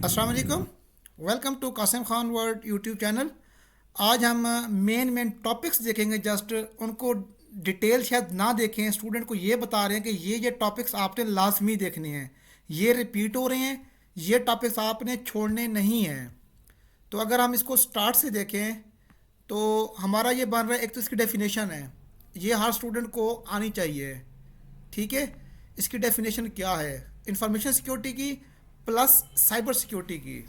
अस्सलाम वालेकुम। Welcome to Kasim Khan world YouTube channel. आज हम मेन टॉपिक्स देखेंगे। जस्ट उनको डिटेल शायद ना देखें, स्टूडेंट को ये बता रहे हैं कि ये टॉपिक्स आपने लाजमी देखने हैं, ये रिपीट हो रहे हैं, ये टॉपिक्स आपने छोड़ने नहीं हैं। तो अगर हम इसको स्टार्ट से देखें तो हमारा ये बन रहा है, एक तो इसकी डेफिनेशन है, ये हर स्टूडेंट को आनी चाहिए। ठीक है, इसकी डेफिनेशन क्या है? इंफॉर्मेशन सिक्योरिटी की प्लस साइबर सिक्योरिटी की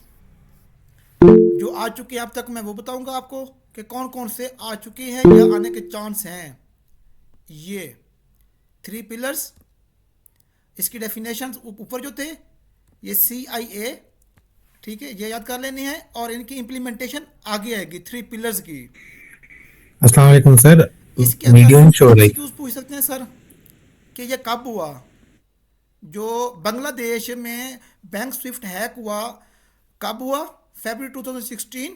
जो आ चुकी है अब तक, मैं वो बताऊंगा आपको कि कौन कौन से आ चुके हैं या आने के चांस हैं। ये थ्री पिलर्स, इसकी डेफिनेशन ऊपर जो थे, ये CIA, ठीक है, ये याद कर लेनी है, और इनकी इम्प्लीमेंटेशन आगे आएगी थ्री पिलर्स की। अस्सलाम वालेकुम सर। इसके अंदर वीडियो हम नहीं शो हो रही। MCQs पूछ सकते हैं सर कि ये कब हुआ, जो बांग्लादेश में बैंक स्विफ्ट हैक हुआ, कब हुआ? फरवरी 2016।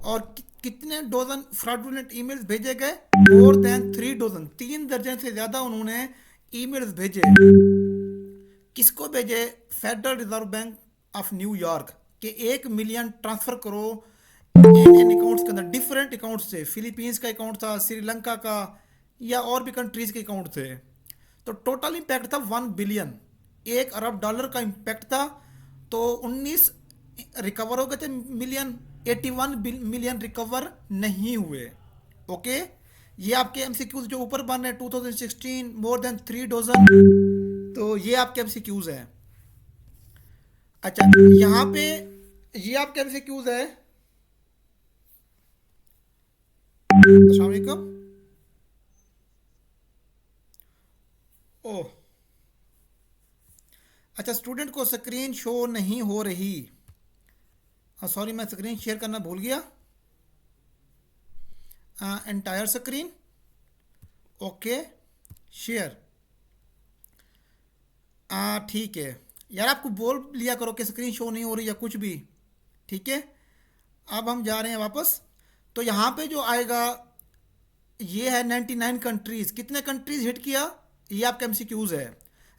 और कितने डोजन फ्रॉडुलेंट ईमेल्स भेजे गए? मोर देन 3 डोजन, 3 दर्जन से ज़्यादा उन्होंने ईमेल्स भेजे। किसको भेजे? Federal reserve bank of New York के 1 मिलियन ट्रांसफ़र करो इन अकाउंट्स के अंदर, डिफरेंट अकाउंट से। फिलीपींस का अकाउंट था, श्रीलंका का, या और भी कंट्रीज़ के अकाउंट थे। तो टोटल इम्पैक्ट था 1 बिलियन, $1 अरब का इम्पैक्ट था। तो 19 रिकवर हो गए थे मिलियन, 81 मिलियन रिकवर नहीं हुए। ओके, ये आपके MCQs जो ऊपर बन रहे हैं 2016, मोर देन 3 डोजन, तो ये आपके MCQs हैं। अच्छा, यहाँ पे ये आपके MCQs है। अस्सलाम वालेकुम। ओह, अच्छा, स्टूडेंट को स्क्रीन शो नहीं हो रही। हाँ सॉरी, मैं स्क्रीन शेयर करना भूल गया। Entire screen, okay, share. ठीक है यार, आपको बोल लिया करो कि स्क्रीन शो नहीं हो रही या कुछ भी। ठीक है, अब हम जा रहे हैं वापस। तो यहाँ पे जो आएगा, ये है 99 कंट्रीज़। कितने कंट्रीज़ हिट किया? ये आपका MCQs है।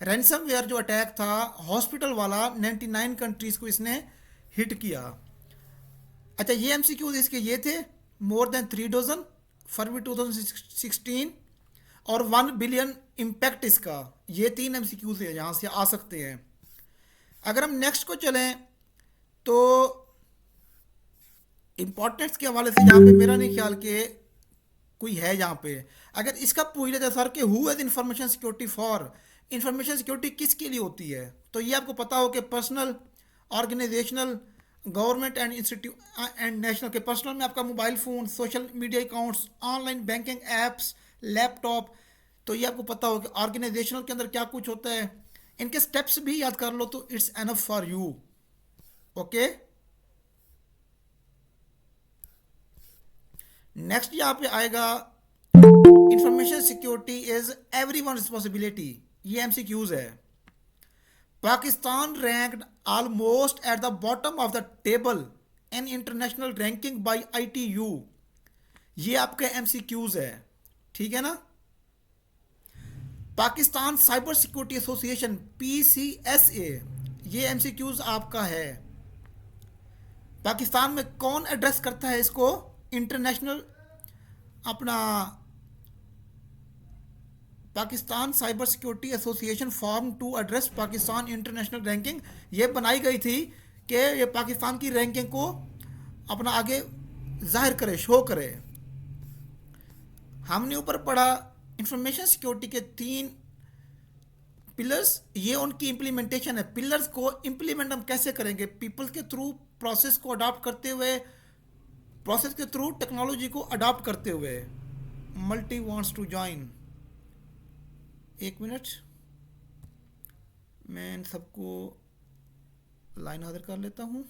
रैंसमवेयर जो अटैक था हॉस्पिटल वाला, 99 कंट्रीज़ को इसने हिट किया। अच्छा, ये MCQs इसके ये थे, मोर देन 3 डोजन, फरवरी 2016, और 1 बिलियन इम्पैक्ट इसका। ये 3 MCQs है, यहाँ से आ सकते हैं। अगर हम नेक्स्ट को चलें तो इम्पोर्टेंस के हवाले से यहाँ पे मेरा नहीं ख्याल कि कोई है यहाँ पे। अगर इसका पूछ लेते सर कि who has information security for, information security किसके लिए होती है, तो ये आपको पता हो कि personal, organisational, government and institute and national. के पर्सनल में आपका mobile phone, social media accounts, online banking apps, laptop. तो ये आपको पता हो कि ऑर्गेनाइजेशनल के अंदर क्या कुछ होता है। इनके स्टेप्स भी याद कर लो तो it's enough for you. Okay, next यहाँ पे आएगा, information security is everyone responsibility. ये MCQs है। Pakistan ranked almost at the bottom of the table in international ranking bye ITU। ये आपके MCQs है, ठीक है ना। Pakistan cyber security association PCSA, ये MCQs आपका है। पाकिस्तान में कौन एड्रेस करता है इसको? इंटरनेशनल, अपना Pakistan cyber security association form to address Pakistan international ranking. ये बनाई गई थी कि ये पाकिस्तान की रैंकिंग को अपना आगे जाहिर करे, शो करे। हमने ऊपर पढ़ा इंफॉर्मेशन सिक्योरिटी के 3 पिलर्स, ये उनकी इम्प्लीमेंटेशन है। पिलर्स को इम्प्लीमेंट हम कैसे करेंगे? पीपल के थ्रू, प्रोसेस को अडॉप्ट करते हुए, प्रोसेस के थ्रू टेक्नोलॉजी को अडॉप्ट करते हुए। Multi wants to join, 1 minute, मैं इन सबको लाइन हाजिर कर लेता हूँ।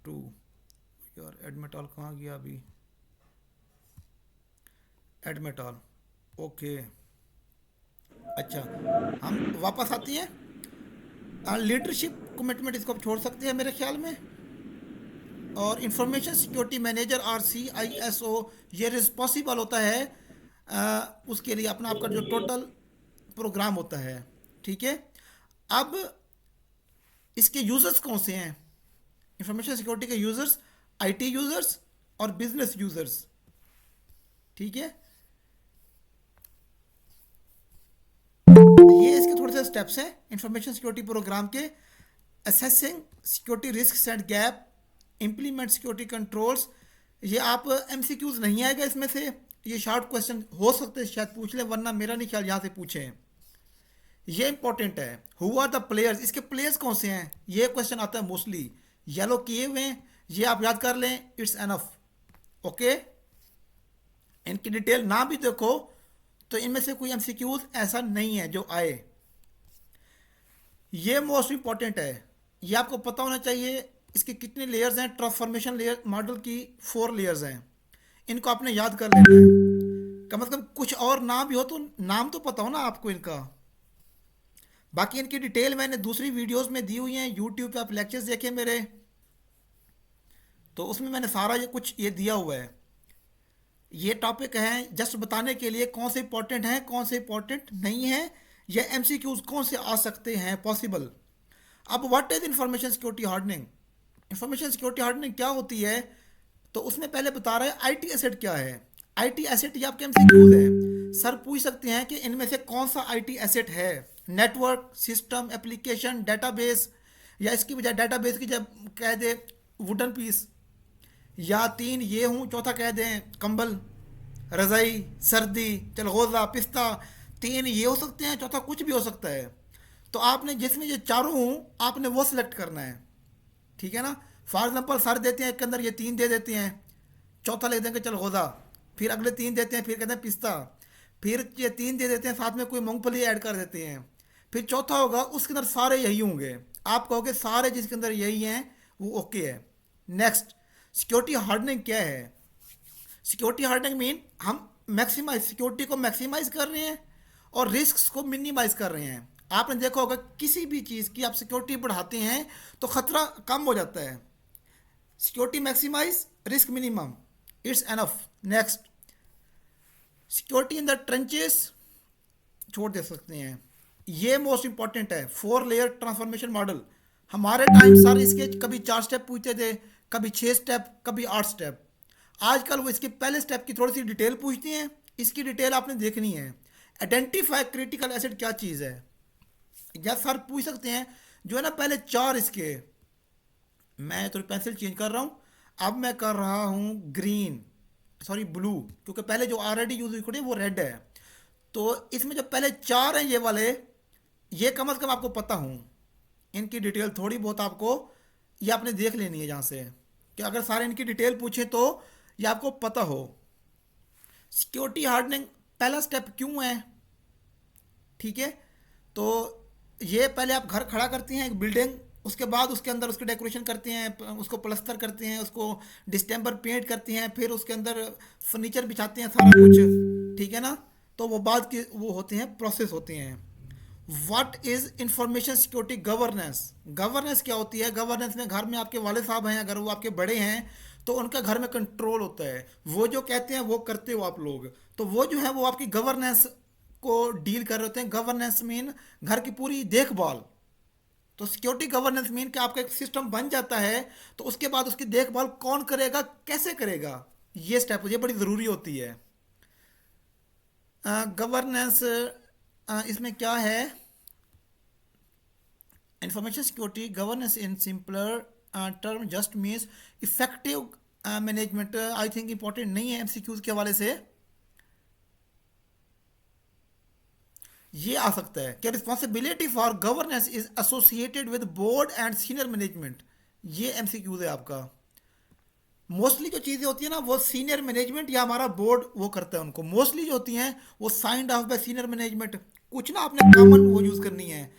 टू, यार एडमेटॉल कहाँ गया अभी? एडमेटॉल, ओके। अच्छा, हम वापस आती हैं। लीडरशिप कमिटमेंट, इसको आप छोड़ सकते हैं मेरे ख्याल में। और इंफॉर्मेशन सिक्योरिटी मैनेजर और CISO, ये रिस्पॉन्सिबल होता है उसके लिए अपना, आपका जो टोटल प्रोग्राम होता है, ठीक है। अब इसके यूज़र्स कौन से हैं? इंफॉर्मेशन सिक्योरिटी के यूज़र्स आईटी यूज़र्स और बिजनेस यूज़र्स, ठीक है। ये इसके थोड़े से स्टेप्स हैं इंफॉर्मेशन सिक्योरिटी प्रोग्राम के। Assessing security risk and gap, implement security controls. ये आप एमसीक्यूज नहीं आएगा इसमें से, ये शॉर्ट क्वेश्चन हो सकते हैं शायद पूछ ले, वरना मेरा नहीं ख्याल यहाँ से पूछे। ये इंपॉर्टेंट है। हु आर द प्लेयर्स, इसके प्लेयर्स कौन से हैं, ये क्वेश्चन आता है मोस्टली। येलो किए हुए हैं, ये आप याद कर लें, इट्स एनफ, ओके। इनकी डिटेल ना भी देखो तो इनमें से कोई एमसीक्यूज ऐसा नहीं है जो आए। ये मोस्ट इंपॉर्टेंट है, ये आपको पता होना चाहिए। इसके कितने लेयर्स हैं? ट्रांसफॉर्मेशन लेयर मॉडल की 4 लेयर्स हैं, इनको आपने याद कर लेना है। कम से कम कुछ और ना भी हो तो नाम तो पता हो ना आपको इनका। बाकी इनकी डिटेल मैंने दूसरी वीडियोस में दी हुई हैं, यूट्यूब पे आप लेक्चर्स देखें मेरे, तो उसमें मैंने सारा ये कुछ ये दिया हुआ है। ये टॉपिक है जस्ट बताने के लिए कौन से इंपॉर्टेंट हैं, कौन से इंपॉर्टेंट नहीं है, या एमसीक्यूज कौन से आ सकते हैं पॉसिबल। अब what is information security hardening? Information security hardening क्या होती है? तो उसमें पहले बता रहा है आईटी एसेट क्या है। आईटी एसेट ये आपके एमसीक्यूज है, सर पूछ सकते हैं कि इनमें से कौन सा आईटी एसेट है। नेटवर्क, सिस्टम, एप्लीकेशन, डेटाबेस, या इसकी बजाय डेटाबेस की जब कह दे वुडन पीस, या 3 ये हूँ, चौथा कह दें कंबल, रज़ाई, सर्दी, चलगोज़ा, पिस्ता। 3 ये हो सकते हैं, चौथा कुछ भी हो सकता है। तो आपने जिसमें ये चारों हूँ आपने वो सिलेक्ट करना है, ठीक है ना। फॉर एग्जाम्पल सर देते हैं, एक के अंदर ये 3 दे देते हैं, चौथा ले देंगे चलगोज़ा, फिर अगले 3 देते हैं, फिर कहते हैं पिस्ता, फिर ये 3 दे देते हैं, साथ में कोई मूंगफली ऐड कर देते हैं, फिर चौथा होगा उसके अंदर सारे यही होंगे। आप कहोगे सारे जिसके अंदर यही हैं वो ओके है। नेक्स्ट, सिक्योरिटी हार्डनिंग क्या है? सिक्योरिटी हार्डनिंग मीन हम मैक्सिमाइज सिक्योरिटी को मैक्सिमाइज कर रहे हैं और रिस्क को मिनिमाइज कर रहे हैं। आपने देखा होगा किसी भी चीज़ की आप सिक्योरिटी बढ़ाते हैं तो खतरा कम हो जाता है। Security maximise, risk minimum, it's enough. Next, security in the trenches छोड़ दे सकते हैं, ये मोस्ट इंपॉर्टेंट है। 4 लेयर ट्रांसफॉर्मेशन मॉडल। हमारे टाइम सर इसके कभी 4 स्टेप पूछते थे, कभी 6 स्टेप, कभी 8 स्टेप। आजकल वो इसके पहले स्टेप की थोड़ी सी डिटेल पूछती हैं, इसकी डिटेल आपने देखनी है। आइडेंटिफाई क्रिटिकल एसेट क्या चीज़ है, या सर पूछ सकते हैं जो है ना पहले 4 इसके, मैं थोड़ी पेंसिल चेंज कर रहा हूँ, अब मैं कर रहा हूँ ग्रीन, सॉरी ब्लू, क्योंकि पहले जो ऑलरेडी यूज हुई वो रेड है। तो इसमें जो पहले 4 हैं ये वाले, ये कम से कम आपको पता हूँ, इनकी डिटेल थोड़ी बहुत आपको ये आपने देख लेनी है यहाँ से, कि अगर सारे इनकी डिटेल पूछे तो ये आपको पता हो। सिक्योरिटी हार्डनिंग पहला स्टेप क्यों है, ठीक है। तो ये पहले आप घर खड़ा करती हैं एक बिल्डिंग, उसके बाद उसके अंदर उसकी डेकोरेशन करते हैं, उसको प्लस्तर करते हैं, उसको डिस्टेम्बर पेंट करते हैं, फिर उसके अंदर फर्नीचर बिछाते हैं, सारा कुछ, ठीक है ना। तो वो बाद के वो होते हैं, प्रोसेस होते हैं। What is information security governance? Governance क्या होती है? गवर्नेंस में घर में आपके वाले साहब हैं, अगर वो आपके बड़े हैं तो उनका घर में कंट्रोल होता है, वो जो कहते हैं वो करते हो आप लोग, तो वो जो है वो आपकी गवर्नेंस को डील कर रहे होते हैं। गवर्नेंस मीन घर की पूरी देखभाल। तो सिक्योरिटी गवर्नेंस मीन कि आपका एक सिस्टम बन जाता है तो उसके बाद उसकी देखभाल कौन करेगा, कैसे करेगा, ये स्टेप ये बड़ी ज़रूरी होती है। गवर्नेंस इसमें क्या है? Information security governance in simpler term just means effective management. I think important नहीं है एमसीक्यूज के हवाले से, ये आ सकता है कि responsibility for governance is associated with board and senior management. ये एमसीक्यूज है आपका। मोस्टली जो चीज़ें होती है ना वो सीनियर मैनेजमेंट या हमारा बोर्ड वो करता है उनको, मोस्टली जो होती हैं वो signed off bye senior management. कुछ ना आपने कॉमन वो यूज़ करनी है,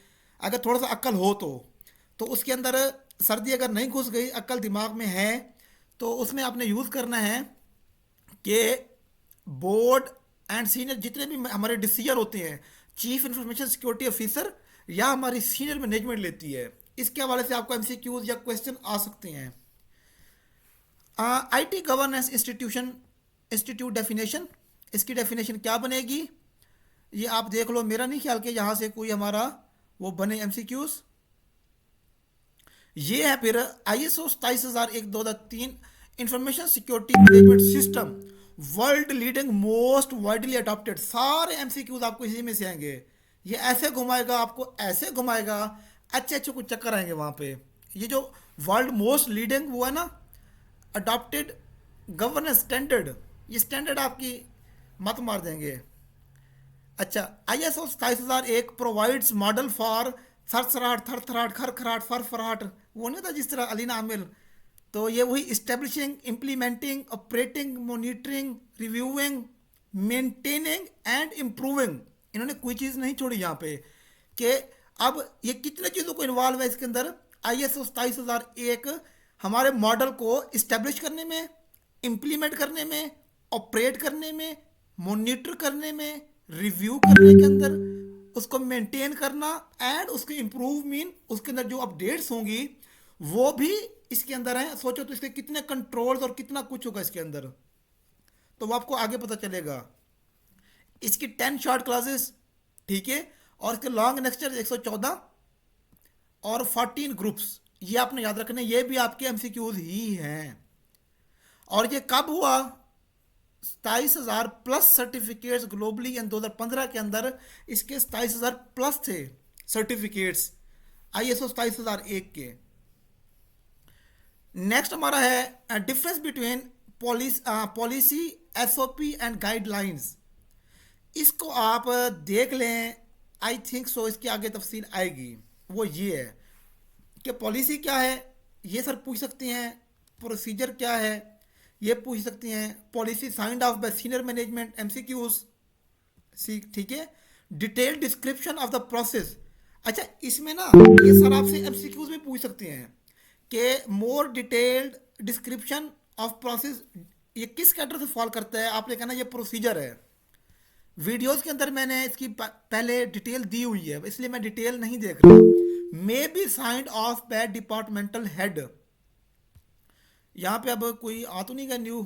अगर थोड़ा सा अक्ल हो तो उसके अंदर सर्दी अगर नहीं घुस गई, अक्ल दिमाग में है, तो उसमें आपने यूज़ करना है कि बोर्ड एंड सीनियर जितने भी हमारे डिसीजन होते हैं, चीफ इंफॉर्मेशन सिक्योरिटी ऑफिसर या हमारी सीनियर मैनेजमेंट लेती है। इसके हवाले से आपको एमसीक्यूज या क्वेश्चन आ सकते हैं। आईटी गवर्नेंस इंस्टीट्यूट डेफिनेशन, इसकी डेफिनेशन क्या बनेगी? ये आप देख लो, मेरा नहीं ख्याल कि यहाँ से कोई हमारा वो बने एमसीक्यूज। ये है फिर ISO 27001 2003 information security management system, world leading most widely adopted. सारे एमसीक्यूज आपको इसी में से आएंगे। ये ऐसे घुमाएगा आपको, ऐसे घुमाएगा, अच्छे अच्छे कुछ चक्कर आएंगे वहाँ पे। ये जो वर्ल्ड मोस्ट लीडिंग वो है ना, अडॉप्टेड गवर्नेंस स्टैंडर्ड, ये स्टैंडर्ड आपकी मत मार देंगे। अच्छा, ISO 27001 प्रोवाइड्स मॉडल फॉर सरसराहट, थरथराहट, खरखराहट, फरफराहट, वो नहीं था जिस तरह अलीना आमिर। तो ये वही establishing, implementing, operating, monitoring, reviewing, maintaining and improving. इन्होंने कोई चीज़ नहीं छोड़ी यहाँ पे कि अब ये कितने चीज़ों को इन्वॉल्व है इसके अंदर। ISO 27001 हमारे मॉडल को इस्टेब्लिश करने में, इम्प्लीमेंट करने में, ऑपरेट करने में, मॉनिटर करने में, रिव्यू करने के अंदर, उसको मेंटेन करना एंड उसके इम्प्रूव मीन उसके अंदर जो अपडेट्स होंगी वो भी इसके अंदर है। सोचो तो इसके कितने कंट्रोल्स और कितना कुछ होगा इसके अंदर, तो वो आपको आगे पता चलेगा। इसकी 10 शॉर्ट क्लासेस, ठीक है, और इसके लॉन्ग लेक्चर 114 और 14 ग्रुप्स, ये आपने याद रखने, ये भी आपके एमसीक्यूज ही हैं। और ये कब हुआ? 27,000 प्लस सर्टिफिकेट्स ग्लोबली एंड 2015 के अंदर इसके 27,000 प्लस थे सर्टिफिकेट्स ISO 27001 के। नेक्स्ट हमारा है difference between policy, SOP and guidelines. इसको आप देख लें, आई थिंक सो इसके आगे तफसील आएगी। वो ये है कि पॉलिसी क्या है, ये सर पूछ सकती हैं। प्रोसीजर क्या है, ये पूछ सकती हैं। Policy signed off bye senior management, MCQs, ठीक है। Detail description of the process. अच्छा, इसमें ना ये सर आपसे MCQs में पूछ सकते हैं कि मोर डिटेल्ड डिस्क्रिप्शन ऑफ प्रोसेस, ये किस कैटर से फॉल करता है। आपने कहना ये प्रोसीजर है। वीडियोस के अंदर मैंने इसकी पहले डिटेल दी हुई है, इसलिए मैं डिटेल नहीं देख रहा। May be signed off by departmental head. यहाँ पे अब कोई आ तो नहीं गया न्यू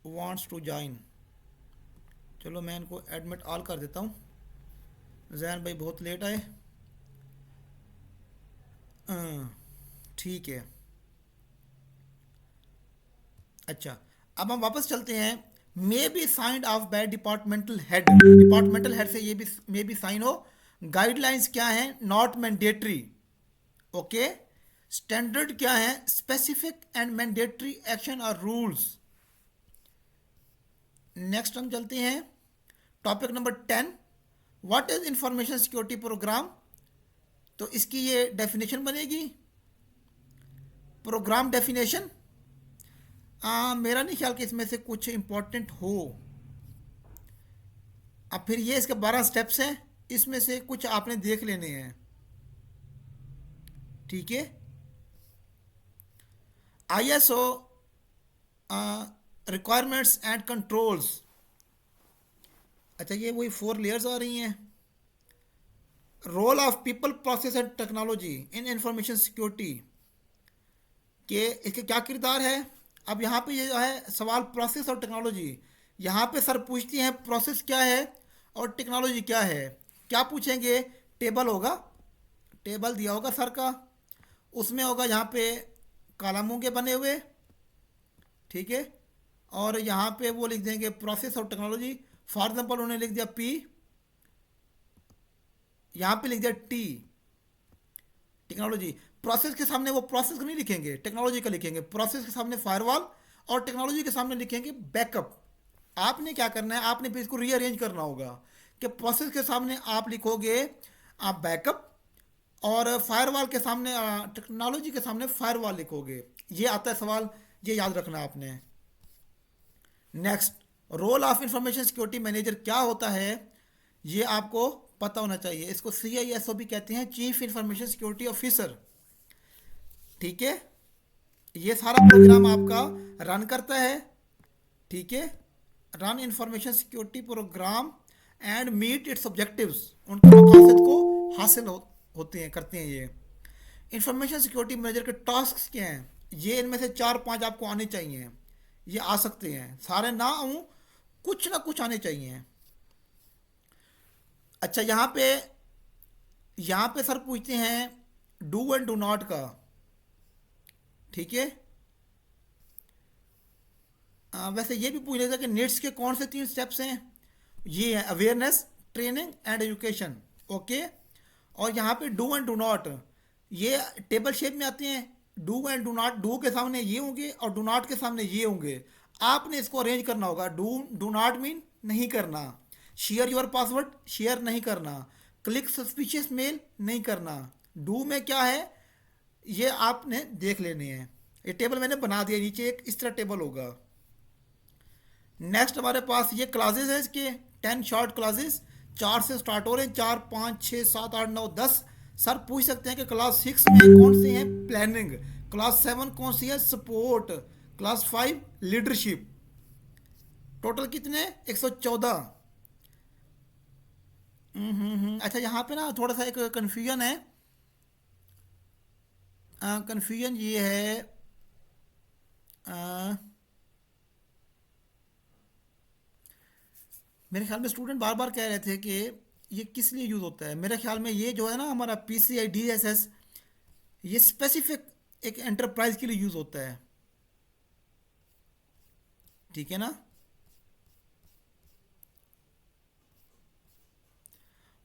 वांट्स टू ज्वाइन। चलो मैं इनको एडमिट ऑल कर देता हूँ। जैन भाई बहुत लेट आए। ठीक है। अच्छा, अब हम वापस चलते हैं। May be signed off by departmental head, departmental head से ये भी मे बी साइन हो। गाइडलाइंस क्या है? Not mandatory. ओके। स्टैंडर्ड क्या है? स्पेसिफिक एंड मैंडेटरी एक्शन और रूल्स। नेक्स्ट हम चलते हैं topic number 10, what is information security program. तो इसकी ये डेफिनेशन बनेगी, प्रोग्राम डेफिनेशन। मेरा नहीं ख्याल कि इसमें से कुछ इंपॉर्टेंट हो। अब फिर ये इसके 12 स्टेप्स हैं, इसमें से कुछ आपने देख लेने हैं, ठीक है। ISO requirements and controls. अच्छा, ये वही 4 लेयर्स आ रही हैं। Role of people, process and technology in information security के इसके क्या किरदार है। अब यहाँ पे ये जो है सवाल प्रोसेस और टेक्नोलॉजी, यहाँ पे सर पूछती हैं प्रोसेस क्या है और टेक्नोलॉजी क्या है। क्या पूछेंगे? टेबल होगा, टेबल दिया होगा सर का, उसमें होगा यहाँ पे कॉलमों के बने हुए, ठीक है। और यहाँ पे वो लिख देंगे प्रोसेस और टेक्नोलॉजी। फॉर एग्जांपल उन्होंने लिख दिया P, यहाँ पे लिख दिया T, टेक्नोलॉजी। प्रोसेस के सामने वो प्रोसेस को नहीं लिखेंगे, टेक्नोलॉजी का लिखेंगे। प्रोसेस के सामने फायरवॉल और टेक्नोलॉजी के सामने लिखेंगे बैकअप। आपने क्या करना है, आपने फिर इसको रीअरेंज करना होगा कि प्रोसेस के सामने आप लिखोगे आप बैकअप और फायरवॉल के सामने, टेक्नोलॉजी के सामने फायरवॉल लिखोगे। ये आता है सवाल, ये याद रखना आपने। Next, role of information security manager क्या होता है, ये आपको पता होना चाहिए। इसको CISO भी कहते हैं, चीफ इंफॉर्मेशन सिक्योरिटी ऑफिसर, ठीक है। ये सारा प्रोग्राम आपका रन करता है, ठीक है। Run information security program and meet its objectives, उनके मकसद को हासिल होते हैं, करते हैं ये। इंफॉर्मेशन सिक्योरिटी मैनेजर के टास्क क्या हैं, ये इनमें से 4-5 आपको आने चाहिए। ये आ सकते हैं, सारे ना आऊँ, कुछ ना कुछ आने चाहिए। अच्छा, यहाँ पे सर पूछते हैं डू एंड डू नॉट का। ठीक है। वैसे ये भी पूछ लेता कि नीड्स के कौन से 3 स्टेप्स हैं। ये है awareness, training and education. Okay. और यहाँ पे डू एंड डू नॉट, ये टेबल शेप में आते हैं। Do and do not, do के सामने ये होंगे और डू नॉट के सामने ये होंगे। आपने इसको अरेंज करना होगा। डू डू नॉट मीन नहीं करना, शेयर योर पासवर्ड शेयर नहीं करना, क्लिक सस्पिशियस मेल नहीं करना। डू में क्या है ये आपने देख लेने हैं। ये टेबल मैंने बना दिया, नीचे एक इस तरह टेबल होगा। नेक्स्ट हमारे पास ये क्लासेस है इसके 10 शॉर्ट क्लासेस, 4 से स्टार्ट हो रहे हैं, 4 5 6 7 8 9 10। सर पूछ सकते हैं कि क्लास 6 में कौन सी है प्लानिंग, क्लास 7 कौन सी है सपोर्ट, क्लास 5 लीडरशिप। टोटल कितने 114। अच्छा, यहाँ पे ना थोड़ा सा एक कन्फ्यूजन है। कन्फ्यूजन ये है, अ, मेरे ख्याल में स्टूडेंट बार बार कह रहे थे कि ये किस लिए यूज़ होता है। मेरे ख्याल में ये जो है ना हमारा PCI DSS, ये स्पेसिफिक एक एंटरप्राइज के लिए यूज़ होता है। ठीक है ना।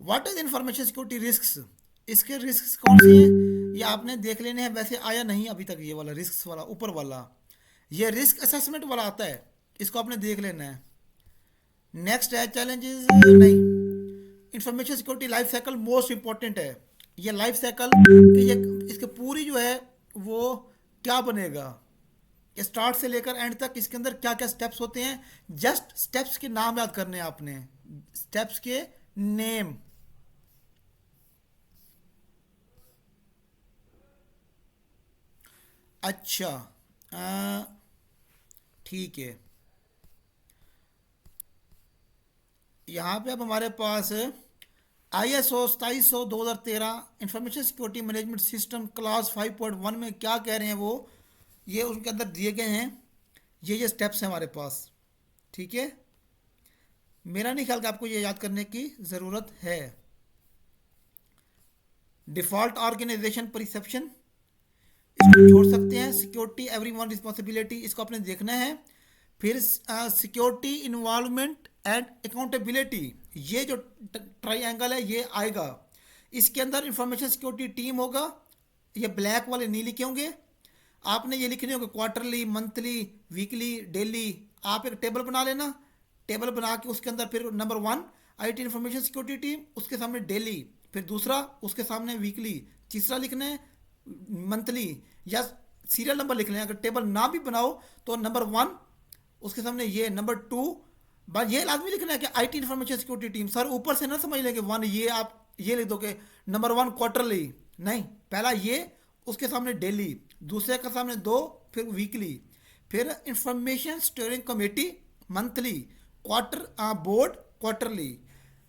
What is information security risk, इसके रिस्क कौन से हैं ये आपने देख लेने हैं। वैसे आया नहीं अभी तक ये वाला रिस्क वाला, ऊपर वाला ये रिस्क असेसमेंट वाला आता है, इसको आपने देख लेना है। नेक्स्ट है चैलेंजेस, नहीं, information security life cycle most important है। ये लाइफ साइकिल कि ये इसके पूरी जो है वो क्या बनेगा, ये स्टार्ट से लेकर एंड तक इसके अंदर क्या क्या स्टेप्स होते हैं। जस्ट स्टेप्स के नाम याद करने हैं आपने, स्टेप्स के नेम। अच्छा, ठीक है। यहाँ पे अब हमारे पास ISO 2700/2013 information security management system class 5.1 में क्या कह रहे हैं वो, ये उनके अंदर दिए गए हैं। ये स्टेप्स हैं हमारे पास। ठीक है। मेरा नहीं ख्याल कि आपको ये याद करने की ज़रूरत है। डिफ़ॉल्ट ऑर्गेनाइजेशन परसेप्शन, इसको छोड़ सकते हैं। सिक्योरिटी एवरीवन रिस्पॉन्सिबिलिटी, इसको आपने देखना है। फिर सिक्योरिटी इन्वॉल्वमेंट एंड अकाउंटेबिलिटी, ये जो ट्राइंगल है ये आएगा। इसके अंदर इंफॉर्मेशन सिक्योरिटी टीम होगा, ये ब्लैक वाले नहीं लिखे होंगे। आपने ये लिखने होंगे क्वार्टरली, मंथली, वीकली, डेली। आप एक टेबल बना लेना, टेबल बना के उसके अंदर फिर number 1 IT information security team, उसके सामने डेली, फिर दूसरा उसके सामने वीकली, तीसरा लिखना है मंथली, या सीरियल नंबर लिख लें। अगर टेबल ना भी बनाओ तो नंबर 1 उसके सामने ये, नंबर 2 बस ये लाजमी लिखना है कि IT information security team. Sir ऊपर से ना समझ लेंगे 1, ये आप ये लिख दोगे नंबर 1 क्वार्टरली, नहीं, पहला ये, उसके सामने डेली, दूसरे के सामने 2, फिर वीकली, फिर information steering committee monthly, quarter board quarterly.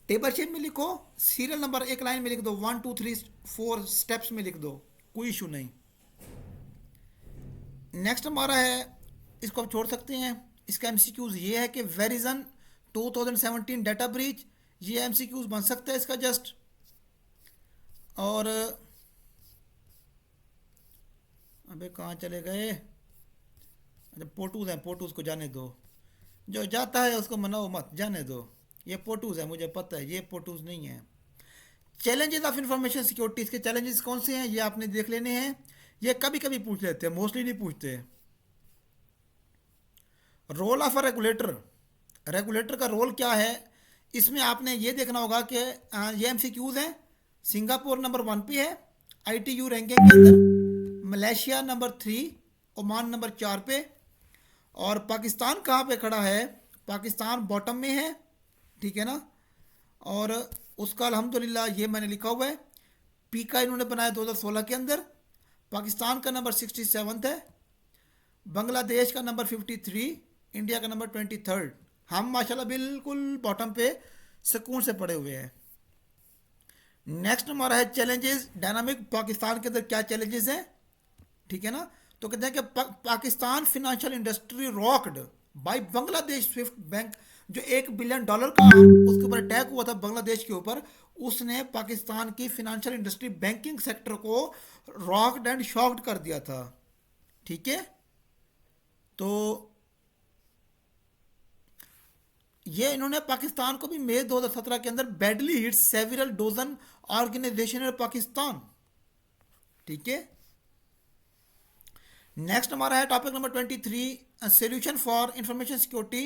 Table shape में लिखो, सीरियल नंबर एक लाइन में लिख दो, 1 2 3 4 स्टेप्स में लिख दो, कोई इशू नहीं। नेक्स्ट हमारा है, इसको आप छोड़ सकते हैं। इसका MCQs ये है कि वेरिजन 2017 डाटा ब्रीच, ये MCQs बन सकता है इसका जस्ट। और अबे कहाँ चले गए, अच्छा पोटूज हैं, पोटूज को जाने दो, जो जाता है उसको मनाओ मत, जाने दो। ये पोटूज है, मुझे पता है ये पोटूज नहीं है। चैलेंजेस ऑफ इंफॉर्मेशन सिक्योरिटी, इसके चैलेंजेस कौन से हैं ये आपने देख लेने हैं। ये कभी कभी पूछ लेते हैं, मोस्टली नहीं पूछते। Role of a regulator, regulator का रोल क्या है, इसमें आपने ये देखना होगा कि ये MCQs हैं। सिंगापुर नंबर 1 पे है ITU रैंकिंग के अंदर, मलेशिया नंबर 3, ओमान नंबर 4 पे, और पाकिस्तान कहाँ पे खड़ा है, पाकिस्तान बॉटम में है। ठीक है ना। और उसका अल्हम्दुलिल्लाह ये मैंने लिखा हुआ है, पीका इन्होंने बनाया 2016 के अंदर। पाकिस्तान का नंबर 67 है, बांग्लादेश का नंबर 53, इंडिया का नंबर 23। हम माशाल्लाह बिल्कुल बॉटम पे सुकून से पड़े हुए हैं। नेक्स्ट हमारा है चैलेंजेस डायनामिक, पाकिस्तान के अंदर क्या चैलेंजेस हैं। ठीक है ना। तो कहते हैं कि Pakistan financial industry rocked by Bangladesh SWIFT bank, जो $1 बिलियन का उसके ऊपर अटैक हुआ था बांग्लादेश के ऊपर, उसने पाकिस्तान की फिनेंशियल इंडस्ट्री बैंकिंग सेक्टर को रॉक्ड एंड शॉक्ड कर दिया था। ठीक है, तो ये इन्होंने पाकिस्तान को भी मई 2017 के अंदर badly hit several dozen organisation in Pakistan. ठीक है, नेक्स्ट हमारा है topic number 23, solution for information security.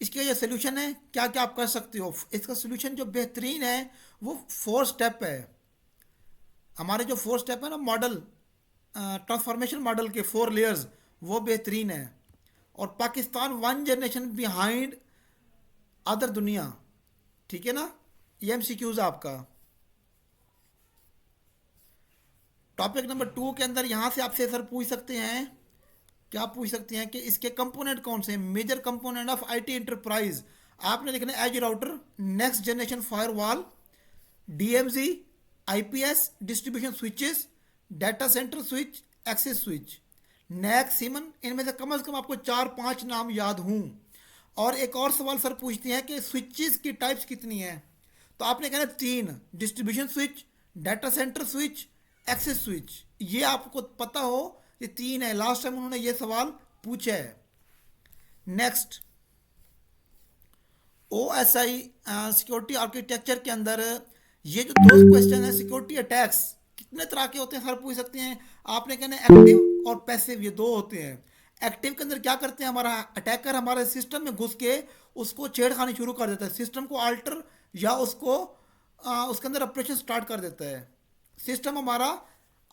इसका ये सोल्यूशन है, क्या क्या आप कर सकते हो। इसका सोल्यूशन जो बेहतरीन है वो 4 स्टेप है। हमारे जो 4 स्टेप है ना मॉडल, ट्रांसफॉर्मेशन मॉडल के 4 लेयर्स, वो बेहतरीन है। और पाकिस्तान 1 जनरेशन बिहाइंड अदर दुनिया। ठीक है ना, ये MCQs आपका। टॉपिक नंबर 2 के अंदर यहाँ से आपसे सर पूछ सकते हैं, क्या पूछ सकते हैं कि इसके कंपोनेंट कौन से हैं, major component of IT enterprise. आपने लिखना है edge router, next generation firewall, DMZ, IPS, distribution switches, data centre switch, access switch, next सीमन। इनमें से कम आपको 4-5 नाम याद हों। और एक और सवाल सर पूछते हैं कि स्विचेस की टाइप्स कितनी हैं, तो आपने कहना 3, distribution switch, data centre switch, access switch. ये आपको पता हो, ये 3 है। लास्ट टाइम उन्होंने ये सवाल पूछा है। नेक्स्ट, OSI सिक्योरिटी आर्किटेक्चर के अंदर ये जो 2 क्वेश्चन है, सिक्योरिटी अटैक्स कितने तरह के होते हैं सर पूछ सकते हैं। आपने कहना एक्टिव और पैसिव, ये 2 होते हैं। एक्टिव के अंदर क्या करते हैं, हमारा अटैकर हमारे सिस्टम में घुस के उसको छेड़खानी शुरू कर देता है, सिस्टम को अल्टर या उसको उसके अंदर ऑपरेशन स्टार्ट कर देता है, सिस्टम हमारा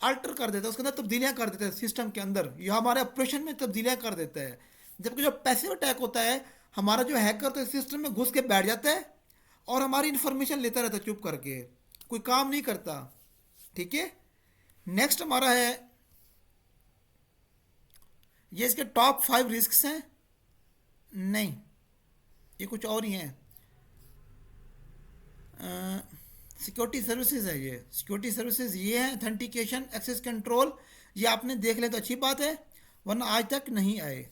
अल्टर कर देता है, उसके अंदर तब्दीलियाँ कर देता है सिस्टम के अंदर, या हमारे ऑपरेशन में तब्दीलियाँ कर देता है। जबकि जो पैसिव अटैक होता है, हमारा जो हैकर तो सिस्टम में घुस के बैठ जाता है और हमारी इन्फॉर्मेशन लेता रहता है चुप करके, कोई काम नहीं करता। ठीक है, नेक्स्ट हमारा है, ये इसके टॉप 5 रिस्क्स हैं। नहीं, ये कुछ और ही हैं। सिक्योरिटी सर्विसेज है ये, सिक्योरिटी सर्विसेज ये है, ऑथेंटिकेशन, एक्सेस कंट्रोल, ये आपने देख ले तो अच्छी बात है, वरना आज तक नहीं आए।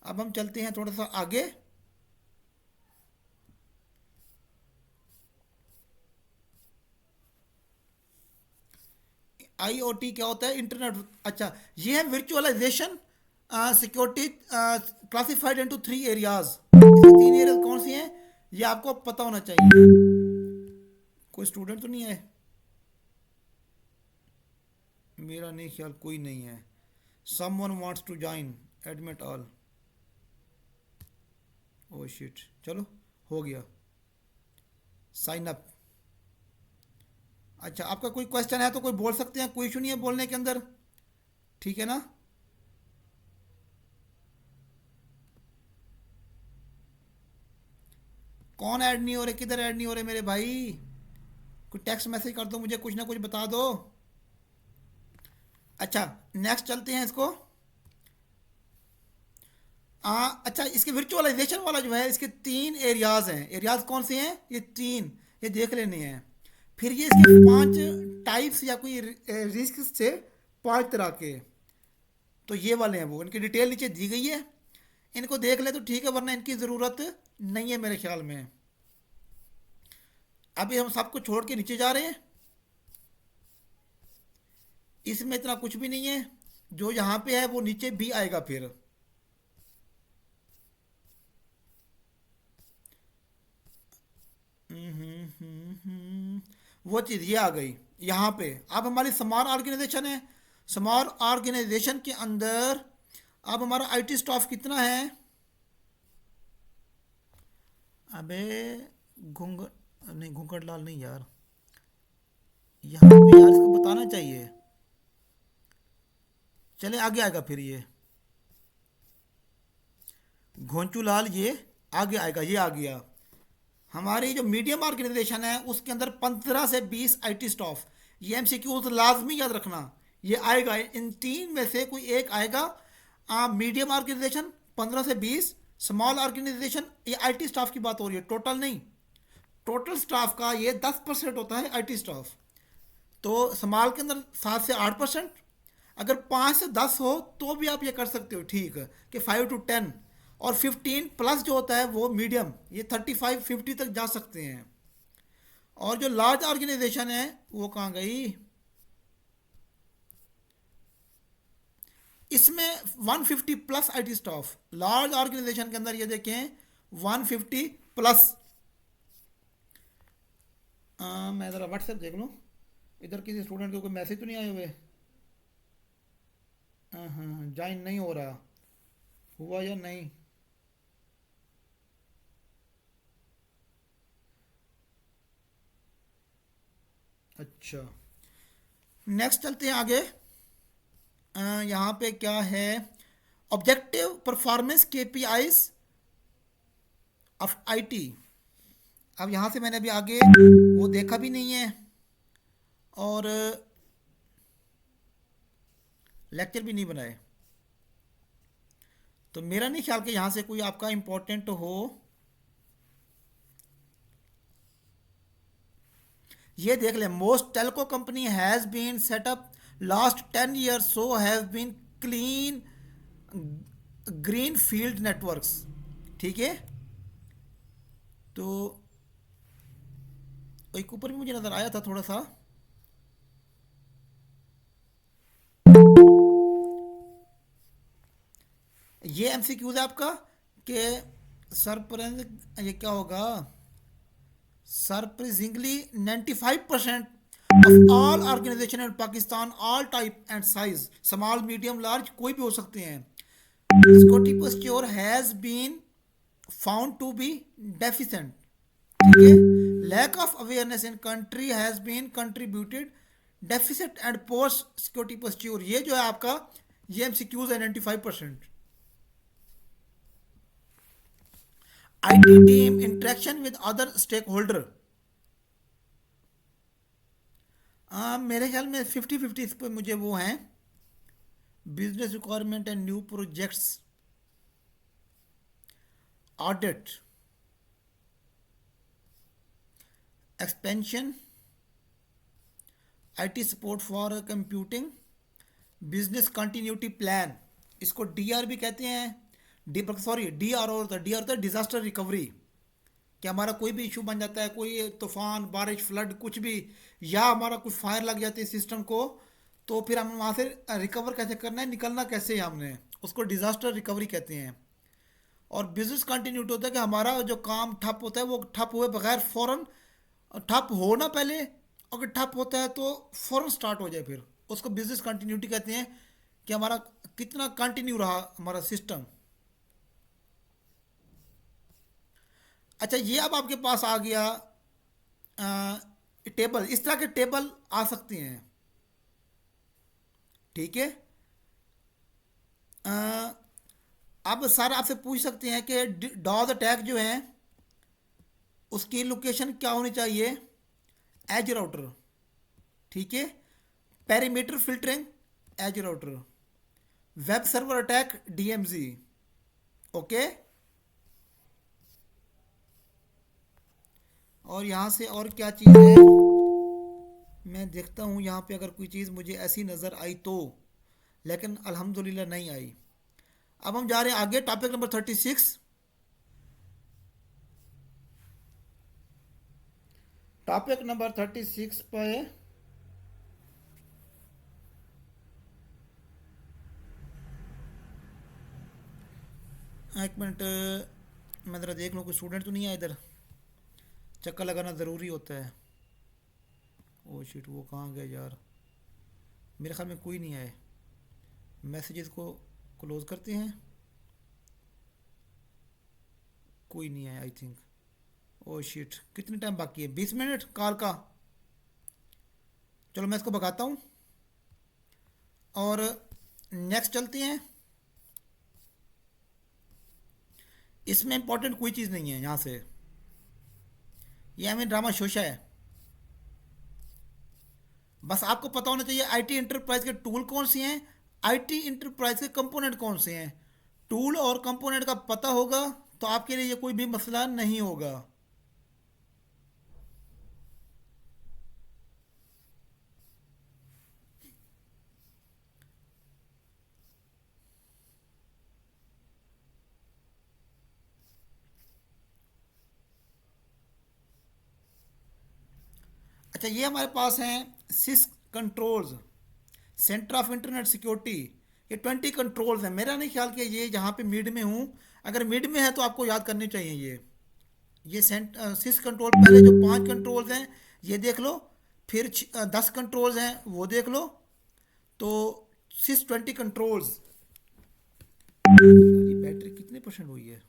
अब हम चलते हैं थोड़ा सा आगे। IoT क्या होता है, इंटरनेट। अच्छा, ये है virtualisation security classified into 3 areas. इसके 3 एरियाज कौन सी हैं, ये आपको पता होना चाहिए। कोई स्टूडेंट तो नहीं है, मेरा नहीं ख्याल कोई नहीं है। Someone wants to join, admit all. Oh shit, चलो हो गया, साइन अप। अच्छा, आपका कोई क्वेश्चन है तो कोई बोल सकते हैं, कोई इशू नहीं है बोलने के अंदर। ठीक है ना, कौन ऐड नहीं हो रहे, किधर ऐड नहीं हो रहे मेरे भाई, कोई टेक्स्ट मैसेज कर दो मुझे, कुछ ना कुछ बता दो। अच्छा, नेक्स्ट चलते हैं इसको। अच्छा, इसके वर्चुअलाइजेशन वाला जो है, इसके 3 एरियाज हैं। एरियाज कौन से हैं, ये 3, ये देख लेने हैं। फिर ये इसके 5 टाइप्स या कोई रिस्क से 5 तरह के, तो ये वाले हैं वो, इनकी डिटेल नीचे दी गई है, इनको देख ले तो ठीक है, वरना इनकी ज़रूरत नहीं है मेरे ख्याल में। अभी हम सबको छोड़ के नीचे जा रहे हैं, इसमें इतना कुछ भी नहीं है, जो यहाँ पे है वो नीचे भी आएगा। फिर वो चीज़ ये आ गई यहाँ पे। अब हमारी स्मॉल ऑर्गेनाइजेशन है, स्मॉल ऑर्गेनाइजेशन के अंदर अब हमारा IT स्टाफ कितना है। अबे नहीं, घूंघट लाल नहीं यार, यहाँ पे यार इसको बताना चाहिए। चले आगे आएगा फिर ये घोंचू लाल, ये आगे आएगा, ये आ गया। हमारी जो मीडियम ऑर्गेनाइजेशन है उसके अंदर 15 से 20 IT स्टाफ, ये MCQ लाजमी याद रखना, ये आएगा। इन 3 में से कोई एक आएगा। मीडियम ऑर्गेनाइजेशन 15 से 20, स्मॉल ऑर्गेनाइजेशन, ये IT स्टाफ की बात हो रही है, टोटल नहीं। टोटल स्टाफ का ये 10% होता है IT स्टाफ। तो स्मॉल के अंदर 7 से 8%, अगर 5 से 10 हो तो भी आप ये कर सकते हो, ठीक है, कि 5 to 10। और 15+ जो होता है वो मीडियम, ये 35-50 तक जा सकते हैं। और जो लार्ज ऑर्गेनाइजेशन है वो कहाँ गई, इसमें 150+ IT स्टाफ, लार्ज ऑर्गेनाइजेशन के अंदर ये देखें 150+। मैं ज़रा व्हाट्सएप देख लूँ, इधर किसी स्टूडेंट के कोई मैसेज तो नहीं आए हुए। हाँ हाँ, ज्वाइन नहीं हो रहा, हुआ या नहीं। अच्छा, नेक्स्ट चलते हैं आगे। यहाँ पे क्या है, objective performance KPIs of IT। अब यहाँ से मैंने अभी आगे वो देखा भी नहीं है और लेक्चर भी नहीं बनाए, तो मेरा नहीं ख्याल कि यहाँ से कोई आपका इम्पोर्टेंट हो। ये देख ले, most telco company has been setup last 10 years, so have been clean green field networks. ठीक है, तो एक ऊपर भी मुझे नज़र आया था थोड़ा सा। ये MCQs है आपका कि सरप्राइज, ये क्या होगा, surprisingly 95% of all organisations in Pakistan, all type and size, small medium large, कोई भी हो सकते हैं, security posture has been found to be deficient. ठीक है, lack of awareness in country has been contributed deficit and post security posture. ये जो है आपका, ये MCQs है 95%। IT team interaction with other stakeholder, मेरे ख्याल में 50-50 इस पर मुझे वो हैं, business requirement and new projects, audit, expansion, IT support for computing, business continuity plan, इसको DR भी कहते हैं, सॉरी DR होता है, DR होता है डिजास्टर रिकवरी, कि हमारा कोई भी इशू बन जाता है, कोई तूफान, बारिश, फ्लड, कुछ भी, या हमारा कुछ फायर लग जाती है सिस्टम को, तो फिर हम वहाँ से रिकवर कैसे करना है, निकलना कैसे है हमने, उसको डिजास्टर रिकवरी कहते हैं। और बिजनेस कंटिन्यूटी होता है कि हमारा जो काम ठप होता है वो ठप हुए बगैर फौरन, ठप हो ना पहले, अगर ठप होता है तो फौरन स्टार्ट हो जाए, फिर उसको बिजनेस कंटिन्यूटी कहते हैं, कि हमारा कितना कंटिन्यू रहा हमारा सिस्टम। अच्छा, ये अब आपके पास आ गया टेबल, इस तरह के टेबल आ सकते हैं। ठीक है, अ, अब सर आपसे पूछ सकते हैं कि डॉज अटैक जो है उसकी लोकेशन क्या होनी चाहिए, एज राउटर। ठीक है, perimeter filtering, edge router, web server attack, DMZ। Okay, और यहाँ से और क्या चीज़ है, मैं देखता हूँ यहाँ पे अगर कोई चीज़ मुझे ऐसी नज़र आई तो, लेकिन अल्हम्दुलिल्लाह नहीं आई। अब हम जा रहे हैं आगे, टॉपिक नंबर 36। टॉपिक नंबर 36 पे, एक मिनट, मैं ज़रा देख लूँ कोई स्टूडेंट तो नहीं आया इधर, चक्कर लगाना ज़रूरी होता है। ओ शिट, वो कहाँ गए यार, मेरे ख्याल में कोई नहीं आए। मैसेजेस को क्लोज करते हैं, कोई नहीं आया आई थिंक। ओ शिट, कितने टाइम बाकी है, 20 मिनट कॉल का। चलो मैं इसको भगाता हूँ और नेक्स्ट चलते हैं। इसमें इंपॉर्टेंट कोई चीज़ नहीं है यहाँ से, ये हमें ड्रामा शोशा है। बस आपको पता होना चाहिए IT इंटरप्राइज के टूल कौन से हैं, IT इंटरप्राइज के कंपोनेंट कौन से हैं। टूल और कंपोनेंट का पता होगा तो आपके लिए ये कोई भी मसला नहीं होगा। अच्छा, ये हमारे पास हैं CIS controls, centre of internet security. ये 20 कंट्रोल्स हैं। मेरा नहीं ख्याल कि ये जहाँ पे मिड में हूँ, अगर मिड में है तो आपको याद करनी चाहिए ये सिस कंट्रोल। पहले जो 5 कंट्रोल्स हैं ये देख लो, फिर 10 कंट्रोल्स हैं वो देख लो। तो सिस 20 कंट्रोल्स। ये बैटरी कितने परसेंट हुई है?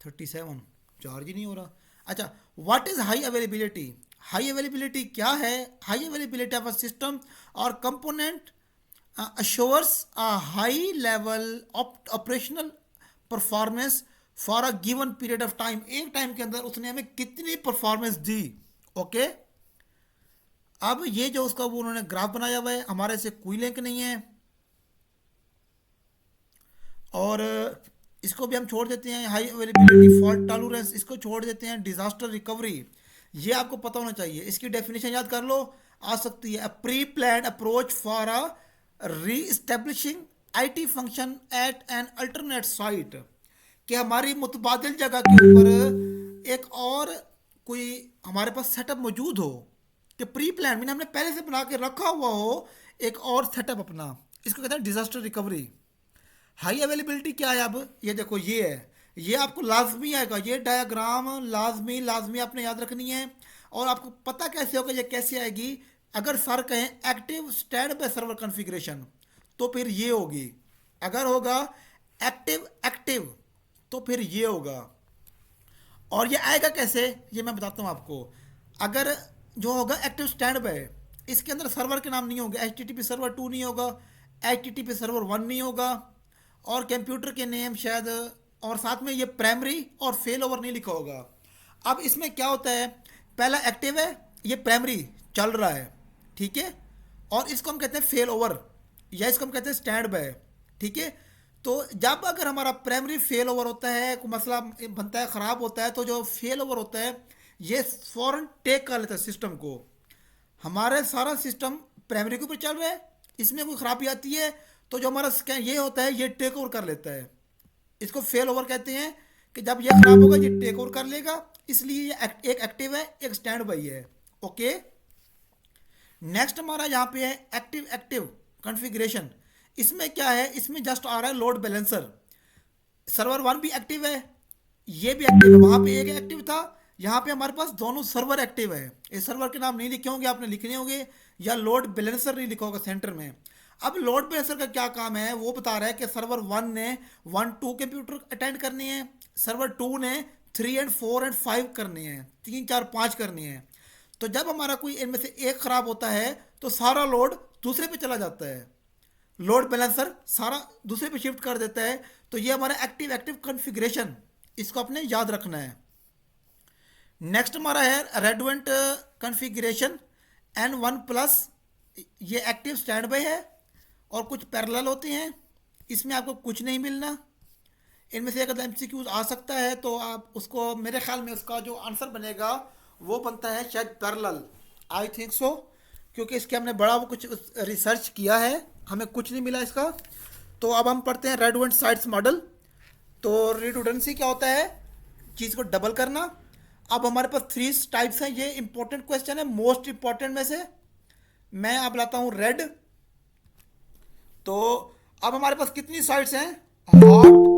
37। चार्ज ही नहीं हो रहा। अच्छा, what is high availability? High availability क्या है? High availability of a system और component assures a high level operational performance for a given period of time। एक टाइम के अंदर उसने हमें कितनी परफॉर्मेंस दी। ओके, अब ये जो उसका वो उन्होंने ग्राफ बनाया हुआ है, हमारे से कोई लिंक नहीं है, और इसको भी हम छोड़ देते हैं। हाई अवेलेबिलिटी, फॉल्ट टॉलरेंस, इसको छोड़ देते हैं। डिजास्टर रिकवरी, ये आपको पता होना चाहिए। इसकी डेफिनेशन याद कर लो, आ सकती है pre plan approach for a reestablishing IT function at an alternate site. कि हमारी मुतबादिल जगह के ऊपर एक और कोई हमारे पास सेटअप मौजूद हो, कि प्री प्लान मैंने हमने पहले से बना के रखा हुआ हो एक और सेटअप अपना। इसको कहते हैं डिजास्टर रिकवरी। हाई अवेलेबिलिटी क्या है? अब ये देखो, ये है, ये आपको लाजमी आएगा। ये डायग्राम लाजमी लाजमी आपने याद रखनी है। और आपको पता कैसे होगा ये कैसे आएगी? अगर सर कहें active stand by server configuration तो फिर ये होगी। अगर होगा एक्टिव एक्टिव तो फिर ये होगा। और ये आएगा कैसे, ये मैं बताता हूँ आपको। अगर जो होगा एक्टिव स्टैंड बाय, इसके अंदर सर्वर के नाम नहीं होंगे। H T T P server 2 नहीं होगा, H T T P server 1 नहीं होगा, और कंप्यूटर के नेम शायद, और साथ में ये प्राइमरी और फेल ओवर नहीं लिखा होगा। अब इसमें क्या होता है, पहला एक्टिव है, ये प्राइमरी चल रहा है, ठीक है, और इसको हम कहते हैं फेल ओवर, या इसको हम कहते हैं स्टैंड बाय, ठीक है। तो जब अगर हमारा प्राइमरी फेल ओवर होता है, कोई मसला बनता है, ख़राब होता है, तो जो फेल ओवर होता है ये फ़ौरन टेक कर लेता है सिस्टम को। हमारे सारा सिस्टम प्राइमरी के ऊपर चल रहा है, इसमें कोई ख़राबी आती है तो जो हमारा स्कैन ये होता है ये टेक ओवर कर लेता है। इसको फेल ओवर कहते हैं, कि जब ये ख़राब होगा ये टेक ओवर कर लेगा। इसलिए ये एक एक्टिव है, एक स्टैंड बाई है। ओके, नेक्स्ट हमारा यहाँ पे है एक्टिव एक्टिव कॉन्फ़िगरेशन। इसमें क्या है, इसमें जस्ट आ रहा है लोड बैलेंसर। सर्वर 1 भी एक्टिव है, ये भी एक्टिव है। वहाँ पे एक एक्टिव था, यहाँ पे हमारे पास दोनों सर्वर एक्टिव है। इस सर्वर के नाम नहीं लिखे होंगे, आपने लिखने होंगे, या लोड बैलेंसर नहीं लिखा होगा सेंटर में। अब लोड बैलेंसर का क्या काम है, वो बता रहा है कि सर्वर 1 ने 1 2 कंप्यूटर अटेंड करनी है, सर्वर 2 ने 3 एंड 4 एंड 5 करनी है, 3 4 5 करनी है। तो जब हमारा कोई इनमें से एक ख़राब होता है तो सारा लोड दूसरे पे चला जाता है, लोड बैलेंसर सारा दूसरे पे शिफ्ट कर देता है। तो ये हमारा एक्टिव एक्टिव कॉन्फ़िगरेशन, इसको आपने याद रखना है। नेक्स्ट हमारा है रेडवेंट कॉन्फ़िगरेशन N1+। ये एक्टिव स्टैंड बाय है, और कुछ पैरेलल होते हैं, इसमें आपको कुछ नहीं मिलना। इनमें से अगर एमसीक्यूज आ सकता है तो आप उसको, मेरे ख्याल में उसका जो आंसर बनेगा वो बनता है शायद पैरेलल, आई थिंक सो, क्योंकि इसके हमने बड़ा वो कुछ रिसर्च किया है, हमें कुछ नहीं मिला इसका। तो अब हम पढ़ते हैं रेडवेंट साइट्स मॉडल। तो रिडंडेंसी क्या होता है, चीज़ को डबल करना। अब हमारे पास 3 टाइप्स हैं, ये इंपॉर्टेंट क्वेश्चन है, मोस्ट इंपॉर्टेंट में से मैं अब लाता हूँ रेड। तो अब हमारे पास कितनी साइट्स हैं, हॉट,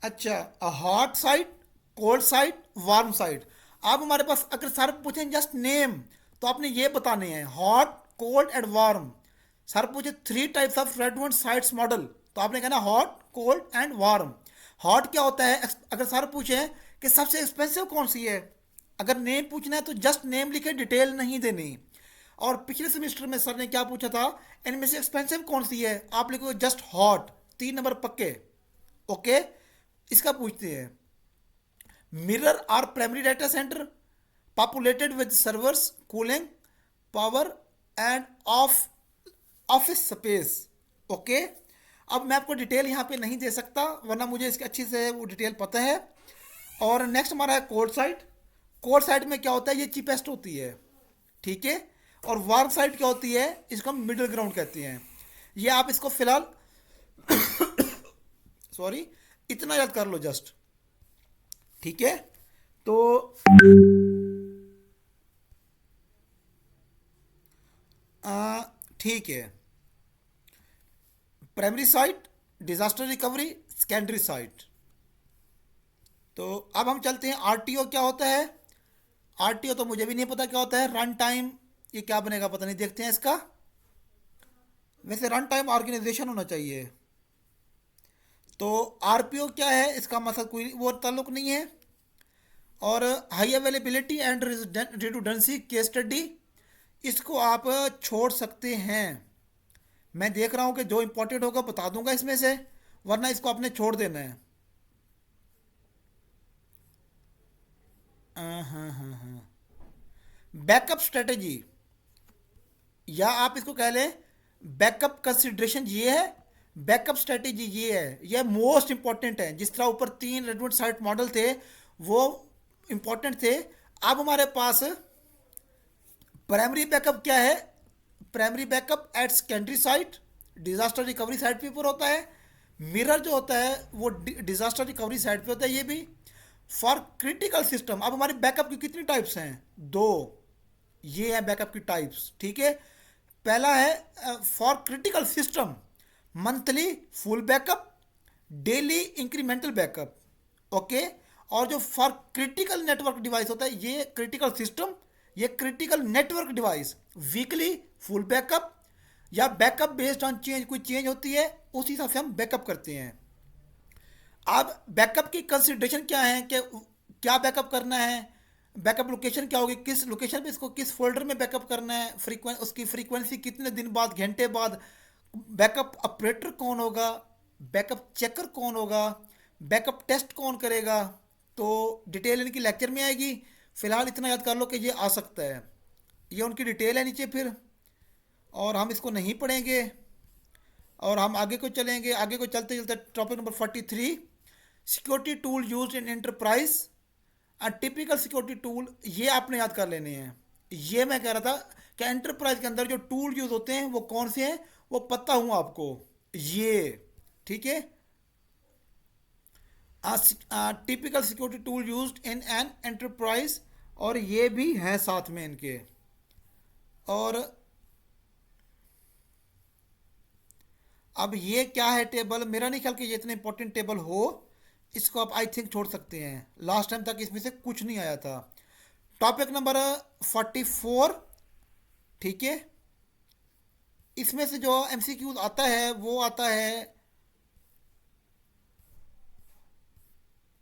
अच्छा hot site, cold site, warm site. अब हमारे पास अगर सर पूछें जस्ट नेम, तो आपने ये बताने हैं hot cold and warm. Sir पूछे 3 टाइप्स ऑफ रेडवेंट साइट्स मॉडल, तो आपने कहना hot cold and warm. Hot क्या होता है, अगर सर पूछे कि सबसे एक्सपेंसिव कौन सी है, अगर नेम पूछना है तो जस्ट नेम लिखे, डिटेल नहीं देनी। और पिछले सेमेस्टर में सर ने क्या पूछा था, इनमें से एक्सपेंसिव कौन सी है, आप लिखो जस्ट हॉट, 3 नंबर पक्के। ओके, इसका पूछते हैं mirror or primary data centre populated with servers, cooling, power and of office space. Okay, अब मैं आपको डिटेल यहाँ पे नहीं दे सकता, वरना मुझे इसके अच्छी से वो डिटेल पता है। और नेक्स्ट हमारा है कोल्ड साइट। कोल्ड साइट में क्या होता है, ये चीपेस्ट होती है, ठीक है। और वार्म साइट क्या होती है, इसको हम मिडिल ग्राउंड कहते हैं। ये आप इसको फिलहाल सॉरी इतना याद कर लो जस्ट। ठीक है। तो आ, ठीक है, primary site, disaster recovery, secondary site. तो अब हम चलते हैं आरटीओ क्या होता है। आरटीओ तो मुझे भी नहीं पता क्या होता है। रन टाइम, ये क्या बनेगा पता नहीं, देखते हैं इसका। वैसे रन टाइम ऑर्गेनाइजेशन होना चाहिए। तो आरपीओ क्या है, इसका मतलब कोई वो ताल्लुक नहीं है। और high availability and redundancy case study, इसको आप छोड़ सकते हैं। मैं देख रहा हूँ कि जो इंपॉर्टेंट होगा बता दूंगा इसमें से, वरना इसको आपने छोड़ देना है। हाँ हाँ हाँ हाँ। बैकअप स्ट्रेटेजी, या आप इसको कह लें बैकअप कंसिडरेशन, ये है। बैकअप स्ट्रेटेजी ये है, ये मोस्ट इंपॉर्टेंट है। जिस तरह ऊपर 3 रेडमंड साइट मॉडल थे, वो इंपॉर्टेंट थे। अब हमारे पास प्राइमरी बैकअप क्या है। Primary backup at secondary site, disaster recovery site पे ऊपर होता है। मिरर जो होता है वो डिजास्टर रिकवरी साइट पे होता है, ये भी। फॉर क्रिटिकल सिस्टम, अब हमारे बैकअप की कितनी टाइप्स हैं, 2। ये है बैकअप की टाइप्स, ठीक है। पहला है for critical system, monthly full backup, daily incremental backup, okay. और जो फॉर क्रिटिकल नेटवर्क डिवाइस होता है, ये क्रिटिकल सिस्टम, ये critical network device, weekly full backup, या बैकअप बेस्ड ऑन चेंज, कोई चेंज होती है उस हिसाब से हम बैकअप करते हैं। अब बैकअप की कंसिडरेशन क्या है कि क्या बैकअप करना है, बैकअप लोकेशन क्या होगी, किस लोकेशन पे इसको किस फोल्डर में बैकअप करना है, उसकी फ्रीक्वेंसी कितने दिन बाद, घंटे बाद, बैकअप ऑपरेटर कौन होगा, बैकअप चेकर कौन होगा, बैकअप टेस्ट कौन करेगा। तो डिटेल इनकी लेक्चर में आएगी। फिलहाल इतना याद कर लो कि ये आ सकता है, ये उनकी डिटेल है नीचे फिर, और हम इसको नहीं पढ़ेंगे। और हम आगे को चलेंगे, आगे को चलते चलते topic number 43, security tool use in enterprise. Typical security tool, ये आपने याद कर लेने हैं। ये मैं कह रहा था कि एंटरप्राइज के अंदर जो टूल यूज होते हैं वो कौन से हैं, वो पता हूँ आपको, ये, ठीक है। Typical security tool used in an enterprise, और ये भी हैं साथ में इनके। और अब ये क्या है टेबल, मेरा नहीं ख्याल कि ये इतना इंपॉर्टेंट टेबल हो। इसको आप आई थिंक छोड़ सकते हैं, लास्ट टाइम तक इसमें से कुछ नहीं आया था। टॉपिक नंबर 44, ठीक है। इसमें से जो एमसीक्यूज आता है वो आता है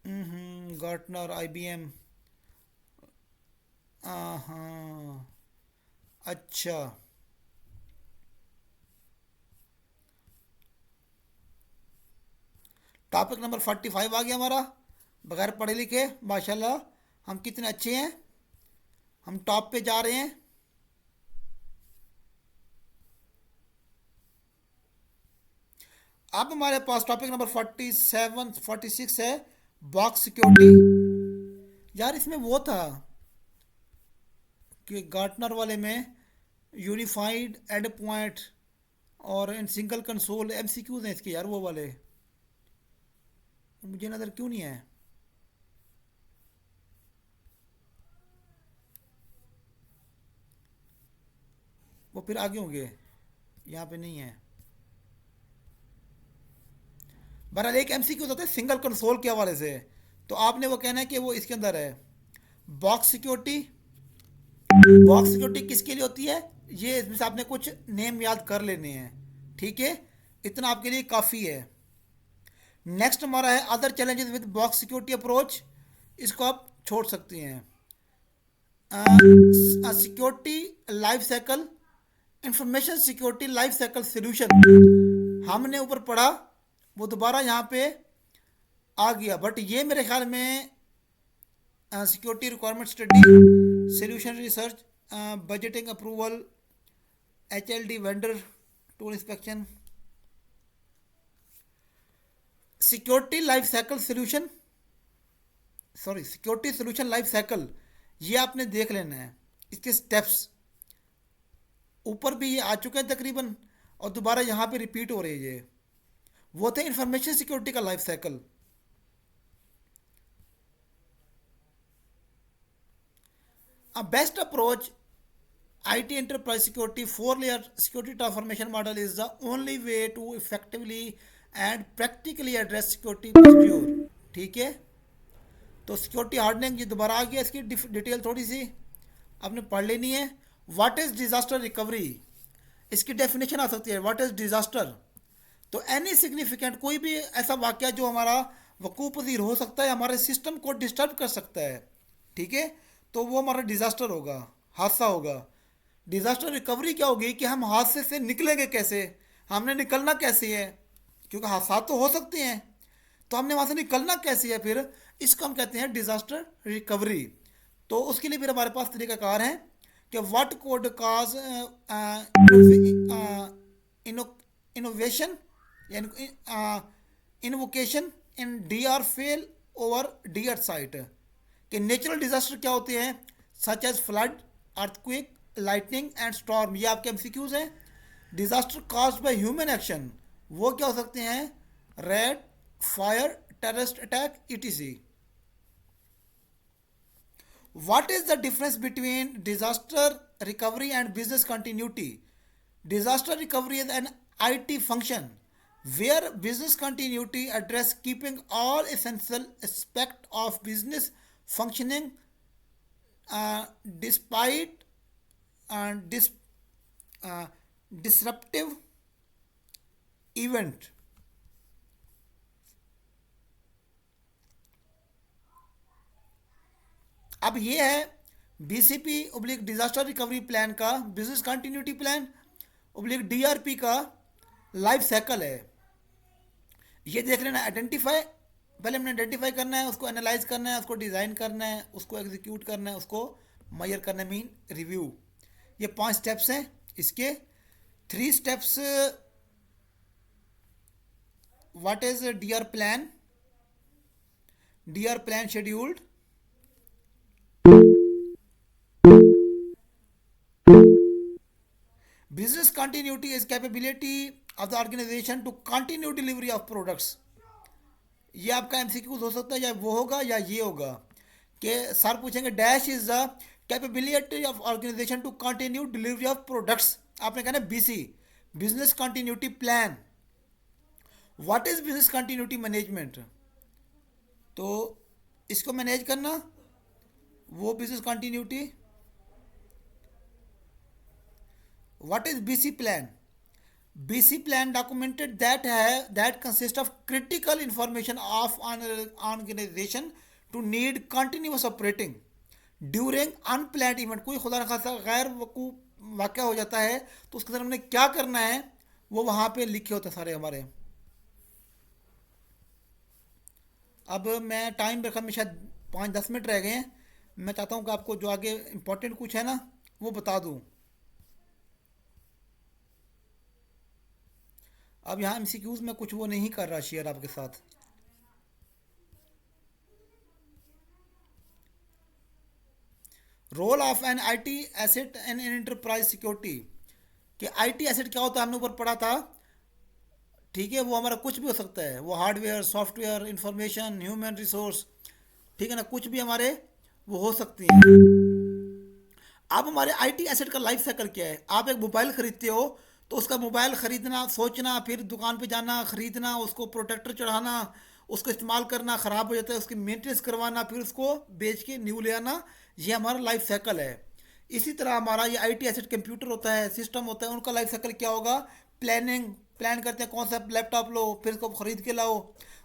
गार्टनर, आईबीएम। हाँ, अच्छा। टॉपिक नंबर 45 आ गया हमारा। बगैर पढ़े लिखे माशाल्लाह हम कितने अच्छे हैं, हम टॉप पे जा रहे हैं। अब हमारे पास टॉपिक नंबर 47 46 है, बॉक्स सिक्योरिटी। यार इसमें वो था कि गार्टनर वाले में यूनिफाइड एंड पॉइंट और इन सिंगल कंसोल एमसीक्यूज हैं इसके, यार वो वाले मुझे नज़र क्यों नहीं है। वो फिर आगे होंगे, यहाँ पे नहीं है। बहरहाल एक एमसीक्यू होता है सिंगल कंसोल के हवाले से, तो आपने वो कहना है कि वो इसके अंदर है। बॉक्स सिक्योरिटी, बॉक्स सिक्योरिटी किसके लिए होती है, ये इसमें से आपने कुछ नेम याद कर लेने हैं, ठीक है। इतना आपके लिए काफ़ी है। नेक्स्ट हमारा है other challenges with box security approach, इसको आप छोड़ सकते हैं। Security life cycle, information security life cycle solution, हमने ऊपर पढ़ा, वो दोबारा यहाँ पे आ गया। बट ये मेरे ख्याल में security requirement study, solution research, budgeting approval, HLD vendor tool inspection, security life cycle solution, sorry security solution life cycle, ये आपने देख लेना है। इसके स्टेप्स ऊपर भी ये आ चुके हैं तकरीबन, और दोबारा यहाँ पे रिपीट हो रही है। ये वो थे इंफॉर्मेशन सिक्योरिटी का life cycle. Best approach IT enterprise security 4 layer security transformation model is the only way to effectively and practically address security posture. ठीक है, तो सिक्योरिटी हार्डनिंग ये दोबारा आ गया, इसकी डिटेल थोड़ी सी आपने पढ़ लेनी है. व्हाट इज डिजास्टर रिकवरी, इसकी डेफिनेशन आ सकती है. व्हाट इज डिजास्टर, तो एनी सिग्निफिकेंट, कोई भी ऐसा वाक्य जो हमारा वकूफ़ पजीर हो सकता है, हमारे सिस्टम को डिस्टर्ब कर सकता है. ठीक है, तो वो हमारा डिजास्टर होगा, हादसा होगा. डिजास्टर रिकवरी क्या होगी कि हम हादसे से निकलेंगे कैसे, हमने निकलना कैसे है, क्योंकि हादसा तो हो सकते हैं, तो हमने वहाँ से निकलना कैसे है, फिर इसको हम कहते हैं डिजास्टर रिकवरी. तो उसके लिए फिर हमारे पास तरीकाकार हैं कि व्हाट कोड काज इनोवेशन यानी invocation in D R fail over D R site, कि नेचुरल डिजास्टर क्या होते हैं, such as flood, earthquake, lightning and storm. ये आपके एमसीक्यूज हैं. Disaster caused by human action, वो क्या हो सकते हैं, raid, fire, terrorist attack, etc. What is the difference between disaster recovery and business continuity? Disaster recovery is an IT function where business continuity address keeping all essential aspects of business functioning despite dis, disruptive event. अब ये है BCP oblique disaster recovery plan का business continuity plan oblique DRP का life cycle है. ये देख लेना. Identify, पहले हमने आइडेंटिफाई करना है, उसको एनालाइज करना है, उसको डिज़ाइन करना है, उसको एग्जीक्यूट करना है, उसको मेजर करना है, मीन रिव्यू. ये 5 स्टेप्स हैं इसके. 3 steps, what is DR plan, DR plan scheduled, business continuity is capability of the organization to continue delivery of products. ये आपका एमसीक्यूज हो सकता है, या वो होगा या ये होगा कि सर पूछेंगे dash is the capability of organization to continue delivery of products. आपने कहना BC, business continuity plan. What is business continuity management, तो इसको मैनेज करना, वो business continuity. What is BC plan? BC plan documented that consists of critical information of an organization to need continuous operating during unplanned event. कोई खुदा न खासा गैर वकूफ़ वाक़या हो जाता है तो उसके अंदर हमने क्या करना है वो वहाँ पे लिखे होते हैं सारे हमारे. अब मैं टाइम रखा, मैं शायद 5-10 मिनट रह गए हैं. मैं चाहता हूँ कि आपको जो आगे इम्पोर्टेंट कुछ है ना वो बता दूँ. अब यहाँ एमसीक्यूज में कुछ वो नहीं कर रहा शेयर आपके साथ. Role of an IT asset an enterprise security, कि IT एसेट क्या होता है हमने ऊपर पढ़ा था. ठीक है, वो हमारा कुछ भी हो सकता है, वो hardware, software, information, human resource, ठीक है ना, कुछ भी हमारे वो हो सकती हैं. अब हमारे IT एसेट का लाइफ साइकिल क्या है. आप एक मोबाइल खरीदते हो तो उसका मोबाइल ख़रीदना, सोचना, फिर दुकान पे जाना, ख़रीदना, उसको प्रोटेक्टर चढ़ाना, उसको इस्तेमाल करना, ख़राब हो जाता है उसकी मेंटेनेंस करवाना, फिर उसको बेच के न्यू ले आना, ये हमारा लाइफ साइकिल है. इसी तरह हमारा ये IT एसेट कंप्यूटर होता है, सिस्टम होता है, उनका लाइफ साइकिल क्या होगा. प्लानिंग, प्लान करते हैं कौन सा लैपटॉप लो, फिर उसको ख़रीद के लाओ,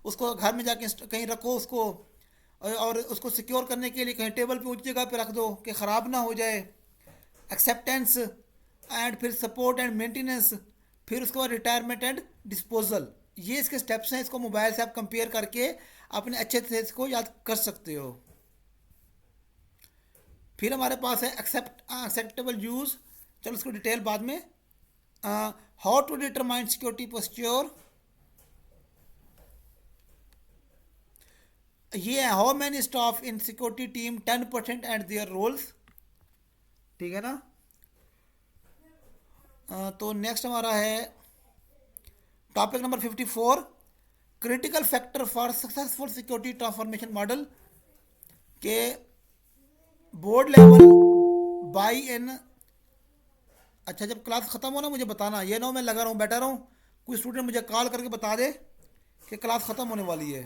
उसको घर में जाके कहीं रखो उसको, और उसको सिक्योर करने के लिए कहीं टेबल पे ऊँची जगह पे रख दो कि ख़राब ना हो जाए. एक्सेप्टेंस एंड फिर सपोर्ट एंड मेंटेनेंस, फिर उसके बाद रिटायरमेंट एंड डिस्पोजल. ये इसके स्टेप्स हैं. इसको मोबाइल से आप कंपेयर करके अपने अच्छे से इसको याद कर सकते हो. फिर हमारे पास है एक्सेप्टेबल यूज. चलो उसको डिटेल बाद में. How to determine security posture, ये है how many staff in security team 10% and their roles. ठीक है ना. तो नेक्स्ट हमारा है topic number 54, critical factor for successful security transformation model, के बोर्ड लेवल बाई इन। अच्छा, जब क्लास ख़त्म हो ना मुझे बताना, ये ना हो मैं लगा रहा हूँ बैठा रहा हूँ, कोई स्टूडेंट मुझे कॉल करके बता दे कि क्लास ख़त्म होने वाली है।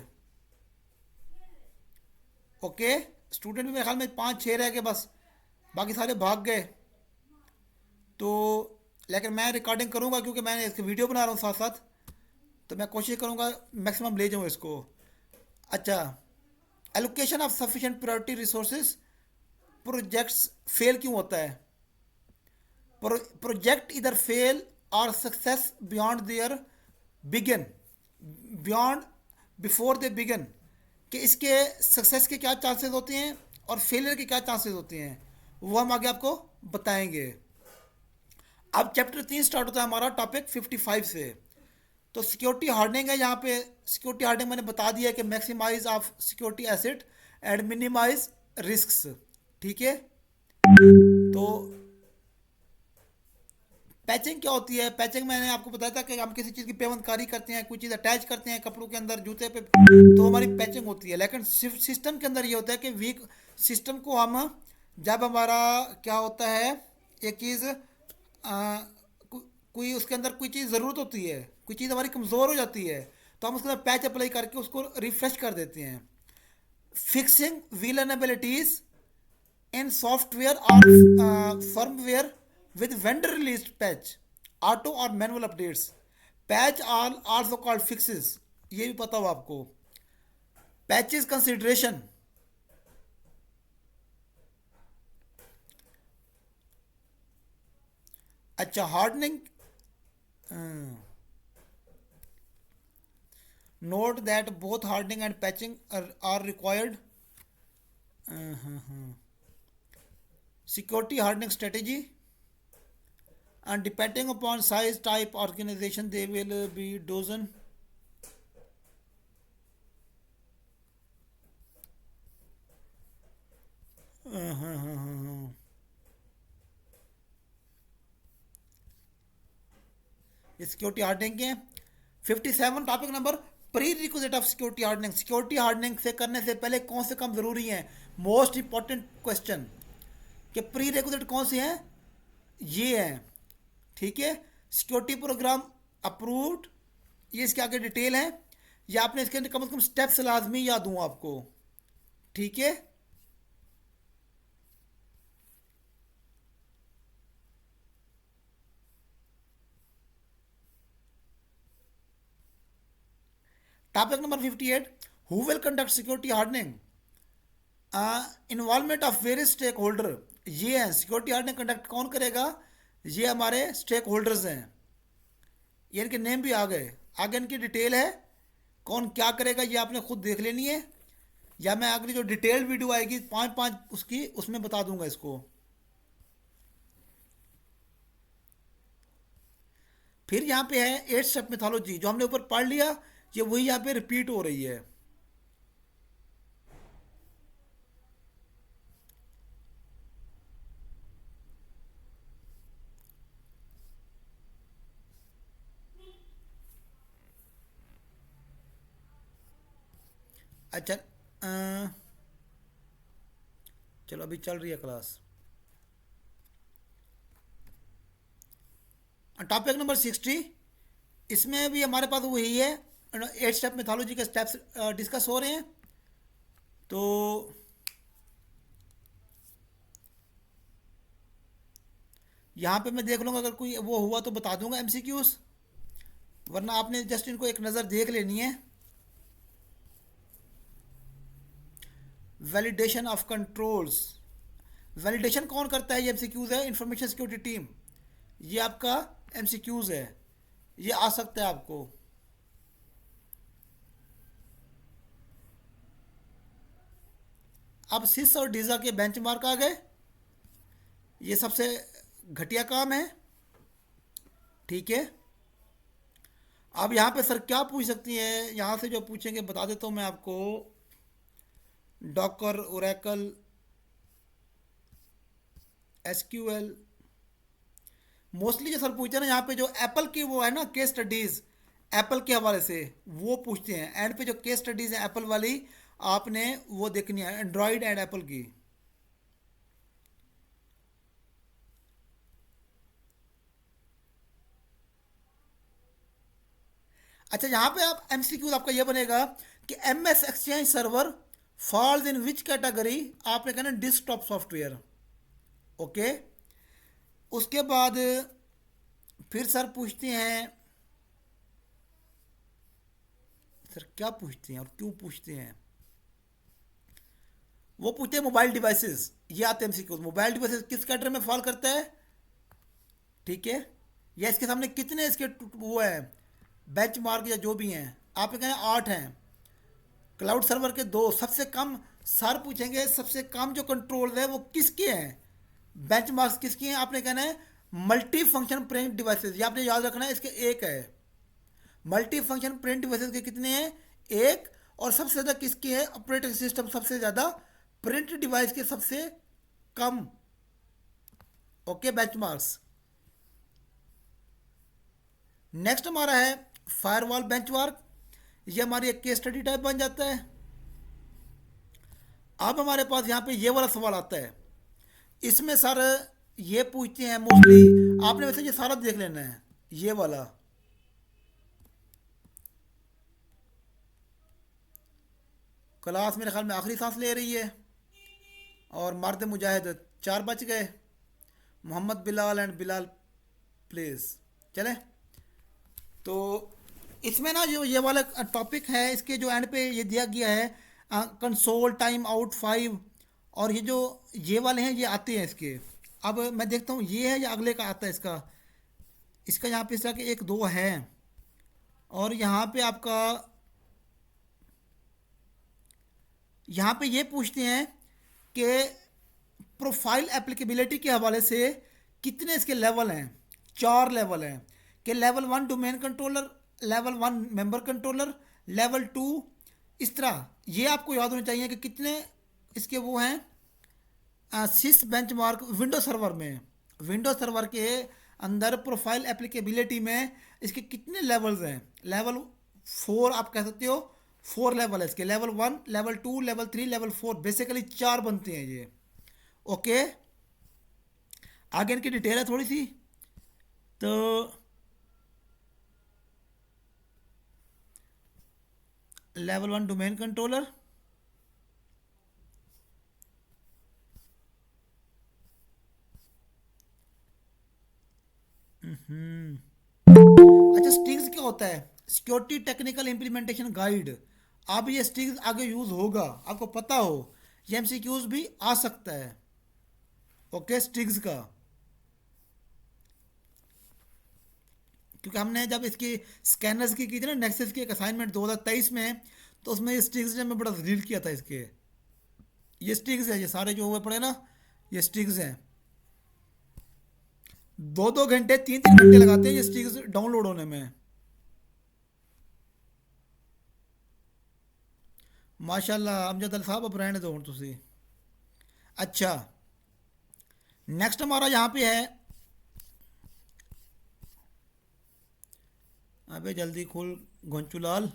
ओके, स्टूडेंट भी मेरे ख्याल में 5-6 रह गए बस, बाकी सारे भाग गए। तो लेकिन मैं रिकॉर्डिंग करूँगा क्योंकि मैं इसकी वीडियो बना रहा हूँ साथ साथ, तो मैं कोशिश करूँगा मैक्सिमम ले जाऊँ इसको। अच्छा, allocation of sufficient priority resources, projects fail क्यों होता है? प्रोजेक्ट इधर फेल और success beyond their begin, beyond before they begin, कि इसके सक्सेस के क्या चांसेस होते हैं और फेलियर के क्या चांसेस होते हैं, वो हम आगे आपको बताएंगे। अब चैप्टर 3 स्टार्ट होता है हमारा टॉपिक 55 से। तो सिक्योरिटी हार्डनिंग है यहाँ पे। सिक्योरिटी हार्डनिंग मैंने बता दिया है कि maximize of security asset and minimize risks. ठीक है, तो पैचिंग क्या होती है? पैचिंग मैंने आपको बताया था कि हम किसी चीज़ की पेवंतकारी करते हैं, कोई चीज़ अटैच करते हैं कपड़ों के अंदर, जूते पे, तो हमारी पैचिंग होती है। लेकिन सिर्फ सिस्टम के अंदर ये होता है कि वीक सिस्टम को हम, जब हमारा क्या होता है, एक चीज़ कोई उसके अंदर कोई चीज़ ज़रूरत होती है, कोई चीज़ हमारी कमज़ोर हो जाती है, तो हम उसके अंदर पैच अप्लाई करके उसको रिफ्रेश कर देते हैं। Fixing vulnerabilities in software or firmware with vendor released patch, auto or manual updates, patch are also called fixes, ये भी पता हो आपको। पैचेस कंसिडरेशन, अच्छा hardening, note that both hardening and patching are required. Security hardening strategy, and depending upon size, type, organization, they will be dozen. ये security hardening के 57 topic number, pre requisite of security hardening. Security hardening से करने से पहले कौन से काम जरूरी हैं? मोस्ट इंपॉर्टेंट क्वेश्चन, कि प्री रिक्विजिट कौन से हैं? ये हैं। ठीक है, सिक्योरिटी प्रोग्राम अप्रूव्ड, ये इसके आगे डिटेल है, या आपने इसके अंदर कम से कम स्टेप्स लाजमी याद दूँ आपको। ठीक है, topic number 58, who will conduct security hardening, involvement of various stakeholder. ये हैं सिक्योरिटी हार्डनिंग कंडक्ट कौन करेगा? ये हमारे स्टेक होल्डर्स हैं, ये इनके नेम भी आ गए, आगे इनकी डिटेल है, कौन क्या करेगा ये आपने खुद देख लेनी है, या मैं अगली जो डिटेल्ड वीडियो आएगी 5-5 उसकी, उसमें बता दूंगा इसको। फिर यहाँ पे है 8 स्टेप मेथोलॉजी, जो हमने ऊपर पढ़ लिया, ये वही यहाँ पे रिपीट हो रही है। अच्छा, चलो अभी चल रही है क्लास। टॉपिक नंबर 60, इसमें भी हमारे पास वही है, 8 स्टेप मेथोलॉजी के स्टेप्स डिस्कस हो रहे हैं। तो यहाँ पे मैं देख लूँगा, अगर कोई वो हुआ तो बता दूंगा एमसीक्यूज, वरना आपने जस्ट इनको एक नज़र देख लेनी है। वैलिडेशन ऑफ कंट्रोल्स, वैलिडेशन कौन करता है? ये एमसीक्यूज है, इंफॉर्मेशन सिक्योरिटी टीम। ये आपका एमसीक्यूज है, ये आ सकता है आपको। अब सिस और डीजा के बेंचमार्क आ गए, ये सबसे घटिया काम है। ठीक है, अब यहाँ पे सर क्या पूछ सकती है? यहाँ से जो पूछेंगे बता देता हूँ मैं आपको। डॉकर, ओरेकल, एसक्यूएल, मोस्टली जो सर पूछते हैं ना यहाँ पे, जो एप्पल की वो है ना केस स्टडीज, एप्पल के हवाले से वो पूछते हैं। एंड पे जो केस स्टडीज है एप्पल वाली, आपने वो देखनी है, एंड्रॉयड एंड एप्पल की। अच्छा, यहाँ पे आप एमसीक्यू आपका ये बनेगा कि MS exchange server falls in which category, आपने कहना डिस्कटॉप सॉफ्टवेयर। ओके, उसके बाद फिर सर पूछते हैं, सर क्या पूछते हैं और क्यों पूछते हैं, वो पूछते हैं मोबाइल डिवाइसेस। ये आते हैं एमसीक्यू, मोबाइल डिवाइसेस किस कैटेगरी में फॉल करता है, ठीक है, या इसके सामने कितने इसके वो है बेंचमार्क या जो भी हैं, आप कहना 8 हैं। क्लाउड सर्वर के 2, सबसे कम सर पूछेंगे सबसे कम जो कंट्रोल है वो किसके हैं, बेंचमार्क्स किसके हैं, आपने कहना है मल्टी फंक्शन प्रिंट डिवाइसेस, ये आपने याद रखना है, इसके एक है। मल्टी फंक्शन प्रिंट डिवाइसेस के कितने हैं, एक। और सबसे ज़्यादा किसके है, ऑपरेटिंग सिस्टम सबसे ज़्यादा, प्रिंट डिवाइस के सबसे कम। Okay, benchmarks. नेक्स्ट हमारा है फायरवॉल बेंचमार्क, ये हमारी एक केस स्टडी टाइप बन जाता है। अब हमारे पास यहाँ पे ये वाला सवाल आता है, इसमें सर ये पूछते हैं मोस्टली, आपने वैसे ये सारा देख लेना है, ये वाला क्लास मेरे ख्याल में आखिरी सांस ले रही है, और मर्द मुजाहिद 4 बच गए, मोहम्मद बिलाल एंड बिलाल प्लीज चले। तो इसमें ना जो ये वाला टॉपिक है, इसके जो एंड पे ये दिया गया है कंसोल टाइम आउट 5, और ये जो ये वाले हैं ये आते हैं इसके। अब मैं देखता हूँ ये है या अगले का आता है इसका, इसका यहाँ पे इस तरह के 1 2 हैं, और यहाँ पे आपका यहाँ पे ये पूछते हैं कि प्रोफाइल एप्लीकेबिलिटी के हवाले से कितने इसके लेवल हैं, 4 लेवल हैं, कि level 1 domain controller, level 1 member controller, level 2, इस तरह ये आपको याद होना चाहिए कि कितने इसके वो हैं। सिस बेंचमार्क विंडो सर्वर में, विंडो सर्वर के अंदर प्रोफाइल एप्लीकेबिलिटी में इसके कितने लेवल्स हैं, लेवल 4 आप कह सकते हो, 4 लेवल है इसके, level 1, level 2, level 3, level 4, basically 4 बनते हैं ये। ओके, आगे इनकी डिटेल है थोड़ी सी, तो लेवल 1 डोमेन कंट्रोलर, अच्छा स्टिग्स क्या होता है, सिक्योरिटी टेक्निकल इंप्लीमेंटेशन गाइड। अब ये स्टिग्स आगे यूज होगा, आपको पता हो, ये एमसीक्यूज भी आ सकता है। ओके, स्टिग्स का, क्योंकि हमने जब इसकी स्कैनर्स की थी ना नेक्सस की एक असाइनमेंट 2023 में, तो उसमें ये स्टिग्स ने मैं बड़ा रील किया था इसके। ये स्टिग्स है, ये सारे जो हुए पड़े ना, ये स्टिग्स हैं, 2 2 घंटे 3 3 घंटे लगाते हैं ये स्टिग्स डाउनलोड होने में। माशाल्लाह अमजद अल साहब, अब रहने दो हूँ तुसी। अच्छा, नेक्स्ट हमारा यहाँ पे है, अबे जल्दी खोल घोंचूलाल।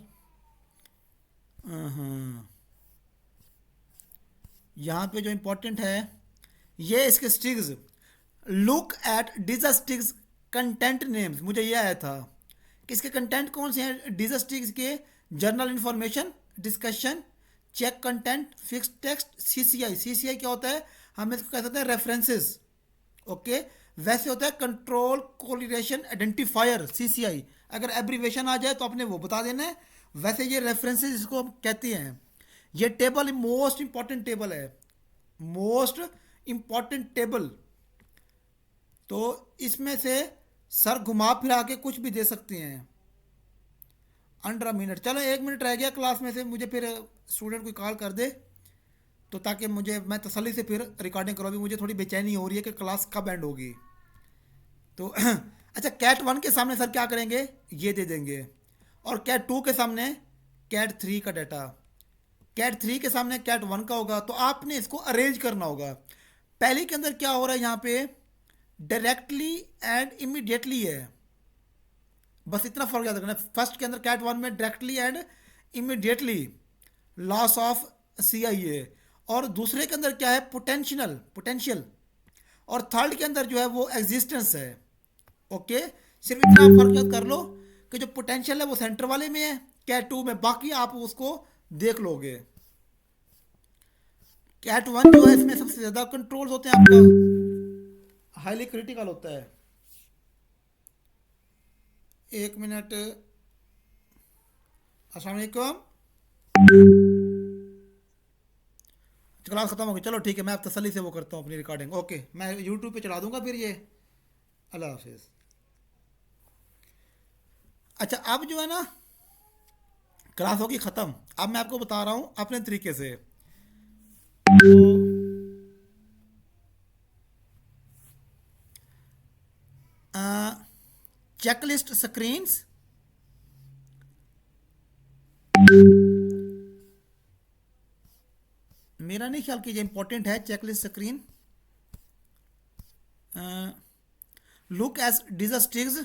हाँ, यहाँ पे जो इम्पोर्टेंट है ये इसके स्टिग्स, लुक एट डिजा स्टिग्स कंटेंट नेम्स, मुझे ये आया था कि इसके कंटेंट कौन से हैं डिजा स्टिग्स के, general information, discussion, check content, fix text, CCI. CCI क्या होता है, हम इसको कह सकते हैं रेफरेंसेस। ओके, वैसे होता है कंट्रोल कोलिनेशन आइडेंटिफायर, सीसीआई, अगर एब्रीवेशन आ जाए तो आपने वो बता देना है। वैसे ये रेफरेंसेस इसको हम कहते हैं। ये टेबल मोस्ट इंपॉर्टेंट टेबल है, मोस्ट इंपॉर्टेंट टेबल, तो इसमें से सर घुमा फिरा के कुछ भी दे सकते हैं। अंडर अ मिनट, चलो 1 मिनट रह गया क्लास में से, मुझे फिर स्टूडेंट कोई कॉल कर दे तो ताकि मुझे, मैं तसल्ली से फिर रिकॉर्डिंग करो, अभी मुझे थोड़ी बेचैनी हो रही है कि क्लास कब एंड होगी। तो अच्छा, कैट 1 के सामने सर क्या करेंगे, ये दे देंगे, और कैट 2 के सामने कैट 3 का डाटा, कैट 3 के सामने कैट 1 का होगा, तो आपने इसको अरेंज करना होगा। पहले के अंदर क्या हो रहा है, यहाँ पे डायरेक्टली एंड इमीडिएटली है, बस इतना फर्क याद रखना। फर्स्ट के अंदर कैट 1 में directly and immediately loss of CIA, और दूसरे के अंदर क्या है, पोटेंशियल पोटेंशियल, और थर्ड के अंदर जो है वो एग्जिस्टेंस है। ओके, सिर्फ इतना आप फर्क याद कर लो कि जो पोटेंशियल है वो सेंटर वाले में है कैट टू में, बाकी आप उसको देख लोगे। कैट वन जो है इसमें सबसे ज़्यादा कंट्रोल्स होते हैं, आपका हाईली क्रिटिकल होता है। एक मिनट। अस्सलाम वालेकुम। क्लास खत्म हो गई, चलो ठीक है, मैं अब तसल्ली से वो करता हूँ अपनी रिकॉर्डिंग। ओके, मैं यूट्यूब पे चला दूंगा फिर ये। अल्लाह हाफिज़। अच्छा, अब जो है ना क्लास होगी ख़त्म। अब मैं आपको बता रहा हूँ अपने तरीके से। तो चेकलिस्ट स्क्रीन्स, मेरा नहीं ख्याल कि ये इंपॉर्टेंट है चेकलिस्ट स्क्रीन। लुक एज डिजस्टिक्स,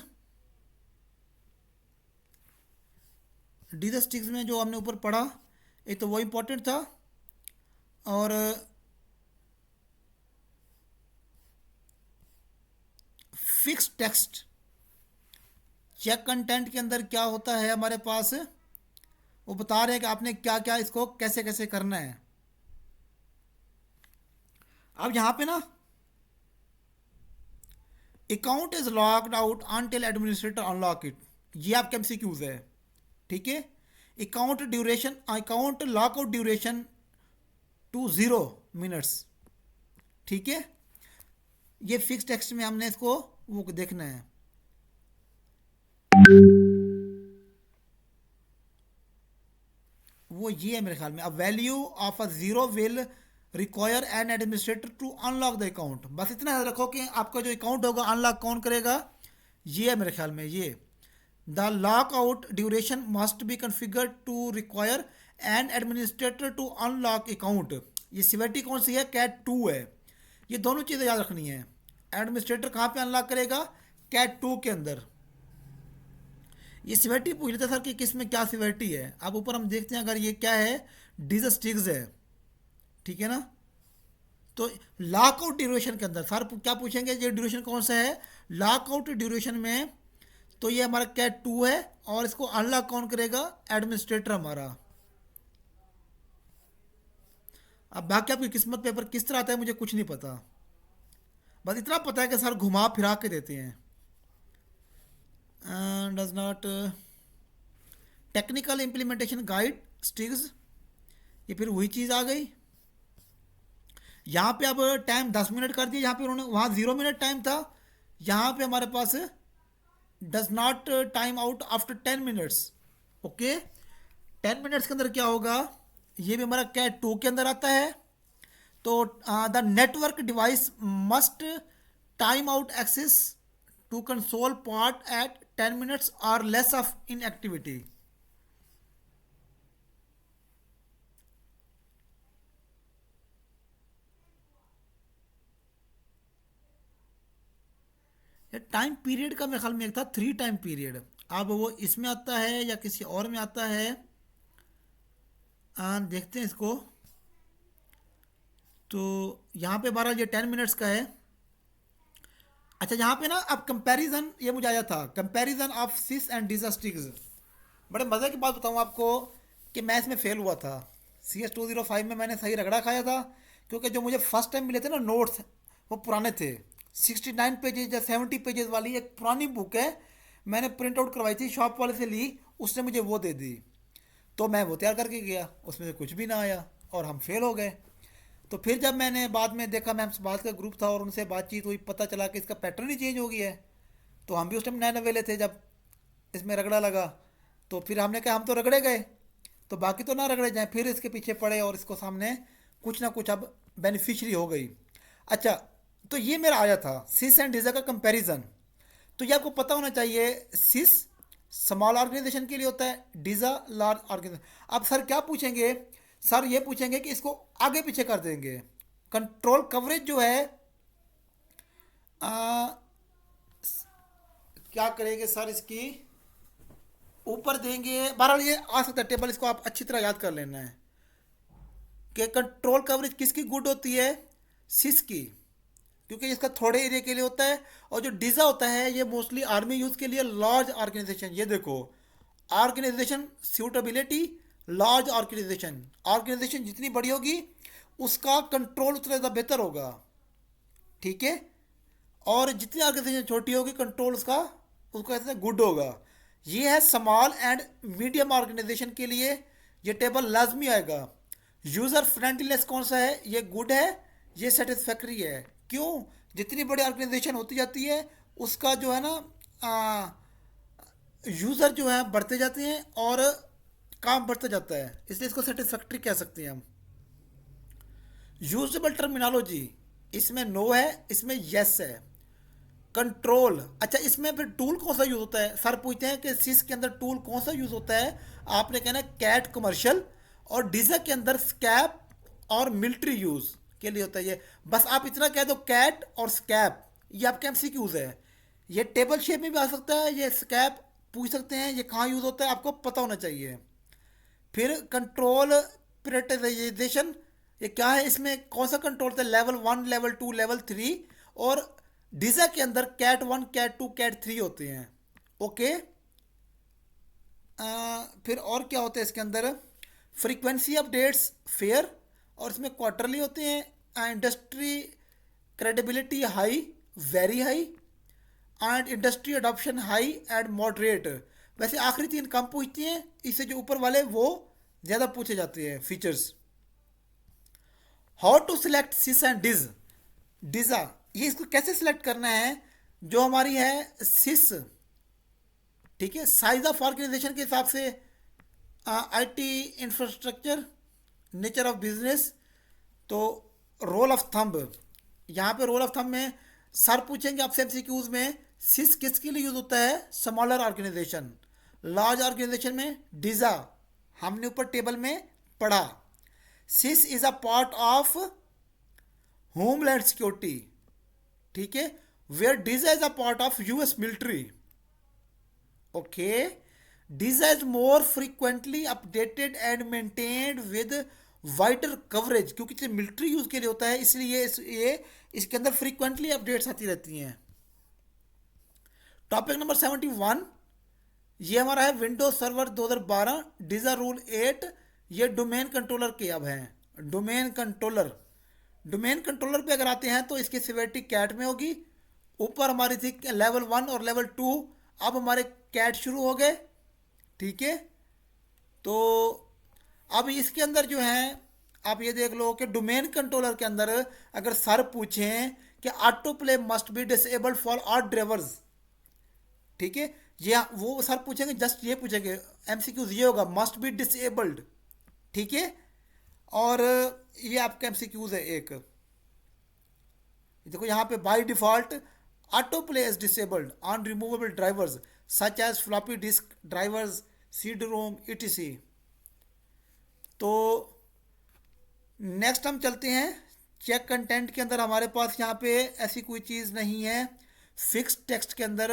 डिजस्टिक्स में जो हमने ऊपर पढ़ा एक तो वो इंपॉर्टेंट था। और फिक्स टेक्स्ट चेक कंटेंट के अंदर क्या होता है हमारे पास, वो बता रहे हैं कि आपने क्या क्या इसको कैसे कैसे करना है। अब यहाँ पे ना account is locked out until administrator unlock it, ये आपके एमसीक्यूज है। ठीक है। Account duration, account lockout duration to 0 minutes. ठीक है। ये फिक्स टेक्स्ट में हमने इसको वो देखना है। वो ये है मेरे ख्याल में। अब value of a zero will require an administrator to unlock the account, बस इतना याद रखो कि आपका जो अकाउंट होगा अनलॉक कौन करेगा, ये है मेरे ख्याल में ये। The lock out duration must be configured to require an administrator to unlock account. ये सिवेरिटी कौन सी है, कैट 2 है। ये दोनों चीज़ें याद रखनी है। एडमिनिस्ट्रेटर कहाँ पे अनलॉक करेगा, कैट 2 के अंदर। ये सिवेरिटी पूछ लेते सर कि किस में क्या सिवेरिटी है। अब ऊपर हम देखते हैं, अगर ये क्या है, डिजस्टिक्स है। ठीक है ना। तो लॉकआउट ड्यूरेशन के अंदर सर क्या पूछेंगे, ये ड्यूरेशन कौन सा है, लॉकआउट ड्यूरेशन में। तो ये हमारा कैट 2 है, और इसको अनलॉक कौन करेगा, एडमिनिस्ट्रेटर हमारा। अब बाकी आपकी किस्मत पेपर किस तरह आता है मुझे कुछ नहीं पता, बस इतना पता है कि सर घुमा फिरा के देते हैं। Does not technical implementation guide STIGs, ये फिर वही चीज़ आ गई। यहाँ पे अब टाइम 10 मिनट कर दिया, यहाँ पे उन्होंने, वहाँ 0 मिनट टाइम था, यहाँ पे हमारे पास does not time out after 10 minutes. Okay, 10 minutes के अंदर क्या होगा, ये भी हमारा कैट 2 के अंदर आता है। तो the network device must time out access to console port at 10 minutes or less of inactivity. Time period का मेरे ख्याल में एक था 3 टाइम पीरियड। अब वो इसमें आता है या किसी और में आता है, देखते हैं इसको। तो यहाँ पे 12, ये 10 मिनट्स का है। अच्छा, यहाँ पे ना अब कंपैरिजन ये मुझे आया था, कंपैरिजन ऑफ सिस एंड डिजास्टिक्स। बड़े मज़े की बात बताऊँ आपको कि मैं इसमें फेल हुआ था। CS 205 में मैंने सही रगड़ा खाया था, क्योंकि जो मुझे फर्स्ट टाइम मिले थे ना नोट्स, वो पुराने थे। 69 पेजेज या 70 पेजेज वाली एक पुरानी बुक है, मैंने प्रिंट आउट करवाई थी, शॉप वाले से ली, उसने मुझे वो दे दी। तो मैं वो तैयार करके गया, उसमें से कुछ भी ना आया और हम फेल हो गए। तो फिर जब मैंने बाद में देखा, मैम बात का ग्रुप था और उनसे बातचीत हुई, पता चला कि इसका पैटर्न ही चेंज हो गया है। तो हम भी उस टाइम नए नवेले थे जब इसमें रगड़ा लगा, तो फिर हमने कहा हम तो रगड़े गए, तो बाकी तो ना रगड़े जाएं। फिर इसके पीछे पड़े और इसको सामने कुछ ना कुछ अब बेनिफिशरी हो गई। अच्छा, तो ये मेरा आया था सिस एंड डिज़ा का कंपैरिजन। तो ये आपको पता होना चाहिए, सिस स्मॉल ऑर्गेनाइजेशन के लिए होता है, डिज़ा लार्ज ऑर्गेनाइजेशन। अब सर क्या पूछेंगे, सर ये पूछेंगे कि इसको आगे पीछे कर देंगे। कंट्रोल कवरेज जो है आ, क्या करेंगे सर, इसकी ऊपर देंगे। बहरहाल ये आ सकता है टेबल, इसको आप अच्छी तरह याद कर लेना है कि कंट्रोल कवरेज किसकी गुड होती है, सिस की। क्योंकि इसका थोड़े एरिया के लिए होता है। और जो डीजा होता है ये मोस्टली आर्मी यूज़ के लिए, लार्ज ऑर्गेनाइजेशन, ये देखो organization suitability, large organization, organization जितनी बड़ी होगी उसका कंट्रोल उतना ज़्यादा बेहतर होगा, ठीक है। और जितनी ऑर्गेनाइजेशन छोटी होगी कंट्रोल उसका उसको ऐसे गुड होगा। ये है स्मॉल एंड मीडियम ऑर्गेनाइजेशन के लिए ये टेबल लाजमी आएगा। यूज़र फ्रेंडलीनेस कौन सा है, ये गुड है, ये सेटिस्फैक्ट्री है। क्यों? जितनी बड़ी ऑर्गेनाइजेशन होती जाती है उसका जो है ना यूज़र जो है बढ़ते जाते हैं और काम बढ़ता जाता है, इसलिए इसको सेटिस्फैक्ट्री कह सकते हैं हम। यूजेबल टर्मिनोलॉजी, इसमें नो है, इसमें यस है। कंट्रोल, अच्छा इसमें फिर टूल कौन सा यूज़ होता है? सर पूछते हैं कि सिस के अंदर टूल कौन सा यूज़ होता है? आपने कहना है कैट कमर्शियल, और डीजा के अंदर स्कैप और मिलिट्री यूज़ के लिए होता है ये। बस आप इतना कह दो कैट और स्कैप, ये आपके एमसीक्यूज है। ये टेबल शेप में भी आ सकता है, ये स्कैप पूछ सकते हैं, ये कहाँ यूज़ होता है आपको पता होना चाहिए। फिर कंट्रोल प्रियोरिटाइजेशन, ये क्या है, इसमें कौन सा कंट्रोल होता है? Level 1, level 2, level 3। और डीजा के अंदर कैट 1, कैट 2, कैट 3 होते हैं, ओके। फिर और क्या होता है इसके अंदर? फ्रीक्वेंसी अपडेट्स फेयर, और इसमें क्वार्टरली होते हैं। Industry credibility high, very high, and industry adoption high and moderate. वैसे आखिरी 3 कम पूछती हैं, इससे जो ऊपर वाले वो ज़्यादा पूछे जाते हैं features. How to select CIS and DISA, DISA, ये इसको कैसे सिलेक्ट करना है? जो हमारी है सिस, ठीक है, साइज ऑफ ऑर्गेनाइजेशन के हिसाब से, IT infrastructure, nature of business. तो रोल ऑफ थंब, यहाँ पे रोल ऑफ थंब में सर पूछेंगे आपसे एमसीक्यूज में, सिस किसके लिए यूज होता है? Smaller organisation. लार्ज ऑर्गेनाइजेशन में डीजा, हमने ऊपर टेबल में पढ़ा। CIS is a part of homeland security, ठीक है, where DISA is a part of US military, okay. DISA is more frequently updated and maintained with wider coverage, क्योंकि ये military use के लिए होता है इसलिए ये इसके अंदर फ्रीक्वेंटली अपडेट्स आती रहती हैं। टॉपिक नंबर 71, ये हमारा है विंडोज सर्वर 2012 डीजा रूल 8। ये डोमेन कंट्रोलर के अब हैं। डोमेन कंट्रोलर, डोमेन कंट्रोलर पे अगर आते हैं तो इसकी सिवियरिटी कैट में होगी। ऊपर हमारी थी लेवल 1 और लेवल 2, अब हमारे कैट शुरू हो गए, ठीक है। तो अब इसके अंदर जो है आप ये देख लो कि डोमेन कंट्रोलर के अंदर अगर सर पूछें कि auto play must be disabled for all drivers, ठीक है, ये वो सर पूछेंगे, जस्ट ये पूछेंगे एमसीक्यूज, ये होगा मस्ट बी डिसेबल्ड, ठीक है। और ये आपका एमसीक्यूज है एक, देखो यहाँ पे by default auto play is disabled on removable drivers such as floppy disk drivers, CD ROM ETC. तो नेक्स्ट हम चलते हैं चेक कंटेंट के अंदर। हमारे पास यहाँ पे ऐसी कोई चीज़ नहीं है। फिक्स टेक्स्ट के अंदर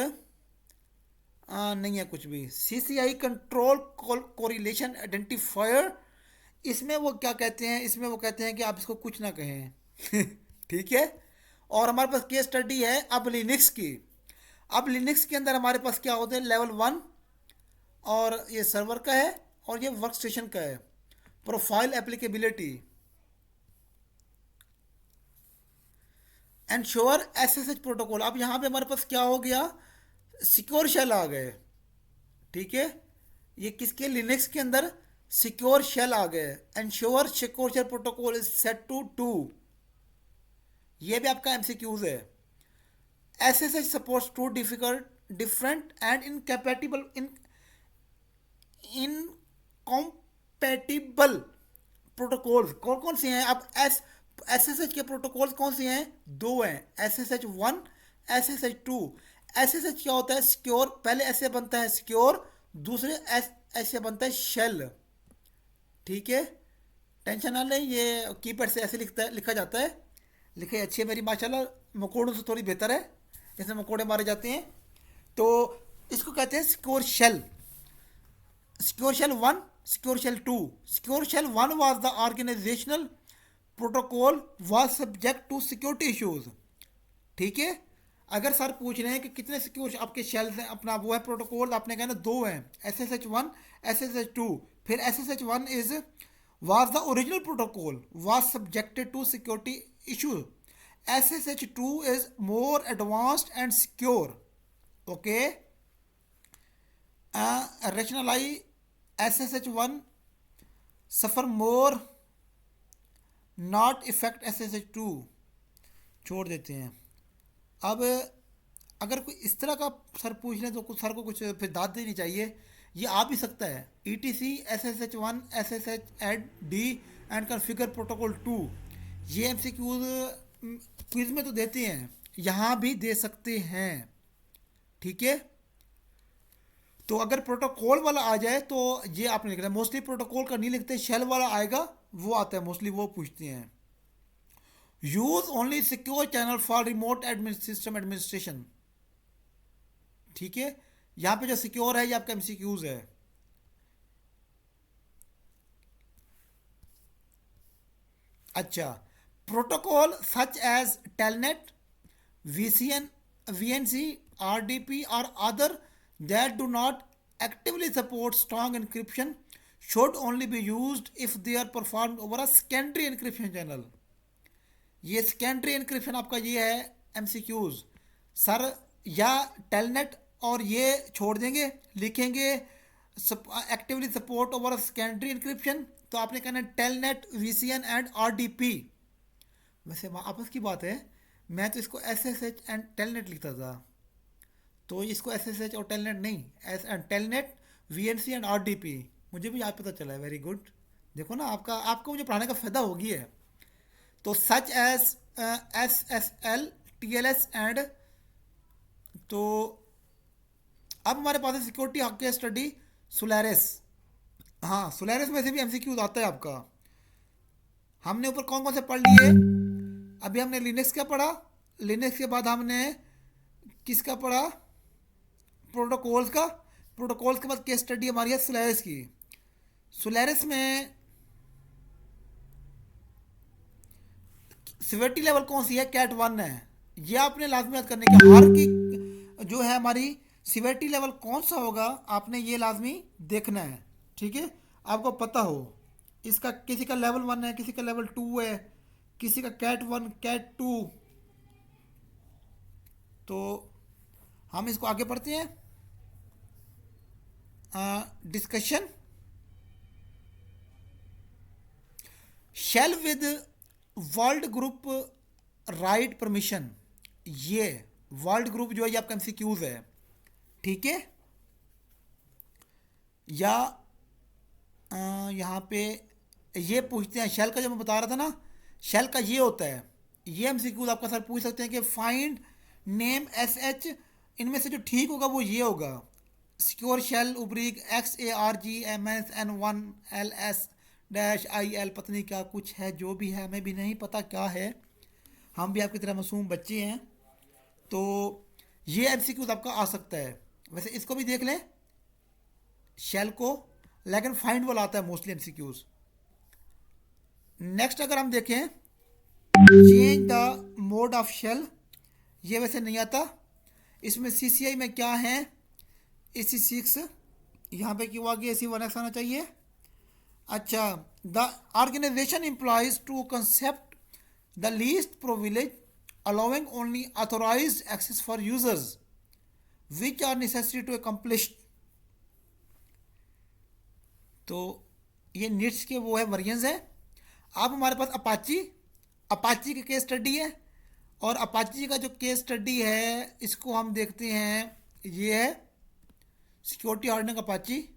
नहीं है कुछ भी। सीसीआई कंट्रोल कोरिलेशन आइडेंटिफायर, इसमें वो क्या कहते हैं? इसमें वो कहते हैं कि आप इसको कुछ ना कहें ठीक है। और हमारे पास केस स्टडी है अब लिनक्स की। अब लिनक्स के अंदर हमारे पास क्या होते हैं? लेवल 1, और ये सर्वर का है और ये वर्क स्टेशन का है। Profile applicability, ensure SSH protocol. अब यहाँ पे हमारे पास क्या हो गया? सिक्योर शेल आ गए, ठीक है। ये किसके? लिनक्स के अंदर सिक्योर शेल आ गए। Ensure secure shell protocol is set to 2, ये भी आपका एमसीक्यूज है। SSH supports two different and incompatible incompatible protocols. कौन कौन से हैं? अब एसएसएच के प्रोटोकॉल्स कौन से हैं? 2 हैं, SSH 1, SSH 2। SSH क्या होता है? सिक्योर, पहले ऐसे बनता है सिक्योर, दूसरे ऐसे बनता है शेल, ठीक है। टेंशन ना लें, ये कीपैड से ऐसे लिखा जाता है। लिखाई अच्छी है मेरी माशाल्लाह, मकोड़ों से थोड़ी बेहतर है, जैसे मकोड़े मारे जाते हैं। तो इसको कहते हैं secure shell. Secure shell 1, secure shell 2। Secure shell 1 was the organizational protocol was subject to security issues, ठीक है। अगर सर पूछ रहे हैं कि कितने सिक्योर आपके शेल्स हैं, अपना वो है प्रोटोकॉल, आपने कहना दो हैं, SSH1, SSH2। फिर SSH1 is was the original protocol was subjected to security issue. SSH2 is more advanced and secure. Okay. Rationalize SSH1 suffer more not affect SSH2, छोड़ देते हैं। अब अगर कोई इस तरह का सर पूछ लें तो कुछ सर को कुछ फिर दाद देनी चाहिए। ये आ भी सकता है ETC SSH1 SSH Ed D and configure protocol 2। ये MCQ क्विज में तो देते हैं, यहाँ भी दे सकते हैं। ठीक है। तो अगर प्रोटोकॉल वाला आ जाए तो ये आपने लिखना है। मोस्टली प्रोटोकॉल का नहीं लिखते, शेल वाला आएगा वो आता है मोस्टली, वो पूछते हैं। Use only secure channel for remote system administration. ठीक है। यहां पे जो सिक्योर है ये आपका MCQs है। अच्छा, protocol such as telnet, VCN, VNC, RDP और other that do not actively support strong encryption should only be used if they are performed over a secondary encryption channel. ये सेकेंडरी एनक्रिप्शन आपका ये है MCQs sir, या telnet और ये छोड़ देंगे, लिखेंगे actively support over secondary encryption, तो आपने कहना टेलनेट, VCN एंड RDP। वैसे आपस की बात है, मैं तो इसको SSH एंड टेलनेट लिखता था, तो इसको SSH और टेलनेट नहीं, टेलनेट, VNC एंड RDP। मुझे भी आज पता चला है, वेरी गुड। देखो ना, आपको मुझे पढ़ाने का फ़ायदा हो गया है। तो such as SSL, TLS and, तो अब हमारे पास है सिक्योरिटी केस स्टडी सोलारिस। हाँ, सोलारिस में से भी MCQ आता है आपका। हमने ऊपर कौन कौन से पढ़ लिए? अभी हमने लिनक्स का पढ़ा, लिनक्स के बाद हमने किसका पढ़ा? प्रोटोकॉल्स का। प्रोटोकॉल्स के बाद केस स्टडी हमारी है सोलारिस की। सोलारिस में सिवियरिटी लेवल कौन सी है? कैट 1 है। यह आपने लाजमी याद करने की, हार की जो है हमारी सिवियरिटी लेवल कौन सा होगा, आपने ये लाजमी देखना है। ठीक है, आपको पता हो इसका, किसी का लेवल 1 है, किसी का लेवल 2 है, किसी का कैट 1, कैट 2। तो हम इसको आगे पढ़ते हैं। Discussion. Shell with world group write permission. ये वर्ल्ड ग्रुप जो है ये आपका MCQs है। ठीक है। या यहाँ पे ये पूछते हैं, शेल का जो मैं बता रहा था ना, शेल का ये होता है, ये MCQs आपका सर पूछ सकते हैं कि फाइंड नेम SH, इनमें से जो ठीक होगा वो ये होगा, सिक्योर शेल उब्रिक XARGMSN1LS-IL, पता नहीं क्या कुछ है, जो भी है हमें भी नहीं पता क्या है, हम भी आपकी तरह मासूम बच्चे हैं। तो ये MCQs आपका आ सकता है। वैसे इसको भी देख लें शेल को, लेकिन फाइंड वाला आता है मोस्टली MCQs। नेक्स्ट अगर हम देखें, change the mode of shell, ये वैसे नहीं आता। इसमें CCI में क्या है? AC6, यहाँ पे क्यों आ गया? AC1X आना चाहिए। अच्छा, the organization employs to concept the least privilege allowing only authorized access for users which are necessary to accomplish. तो ये निट्स के वो है वर्जन्स है। अब हमारे पास अपाची की केस स्टडी है, और अपाची का जो केस स्टडी है इसको हम देखते हैं, ये है सिक्योरिटी हार्डनिंग अपाची,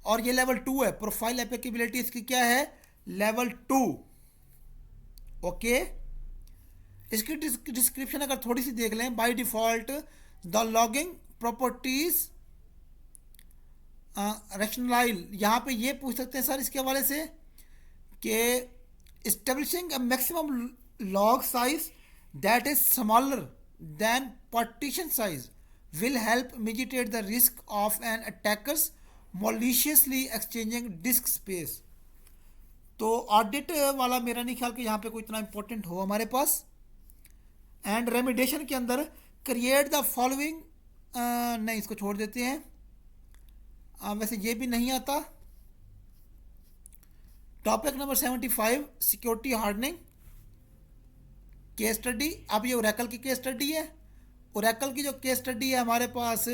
और ये लेवल 2 है। प्रोफाइल एप्लीकेबिलिटी इसकी क्या है? लेवल 2। ओके। इसकी डिस्क्रिप्शन अगर थोड़ी सी देख लें, by default the logging properties rationalize, यहाँ पे ये पूछ सकते हैं सर इसके हवाले से कि establishing a maximum log size that is smaller than partition size will help mitigate the risk of an attackers maliciously exchanging disk space। तो ऑडिट वाला मेरा नहीं ख्याल कि यहाँ पे कोई इतना इंपॉर्टेंट हो हमारे पास। एंड रेमिडेशन के अंदर क्रिएट द फॉलोइंग, नहीं इसको छोड़ देते हैं, वैसे ये भी नहीं आता। Topic number 75 security hardening case study. अब ये ओरेकल की केस स्टडी है। ओरेकल की जो केस स्टडी है हमारे पास,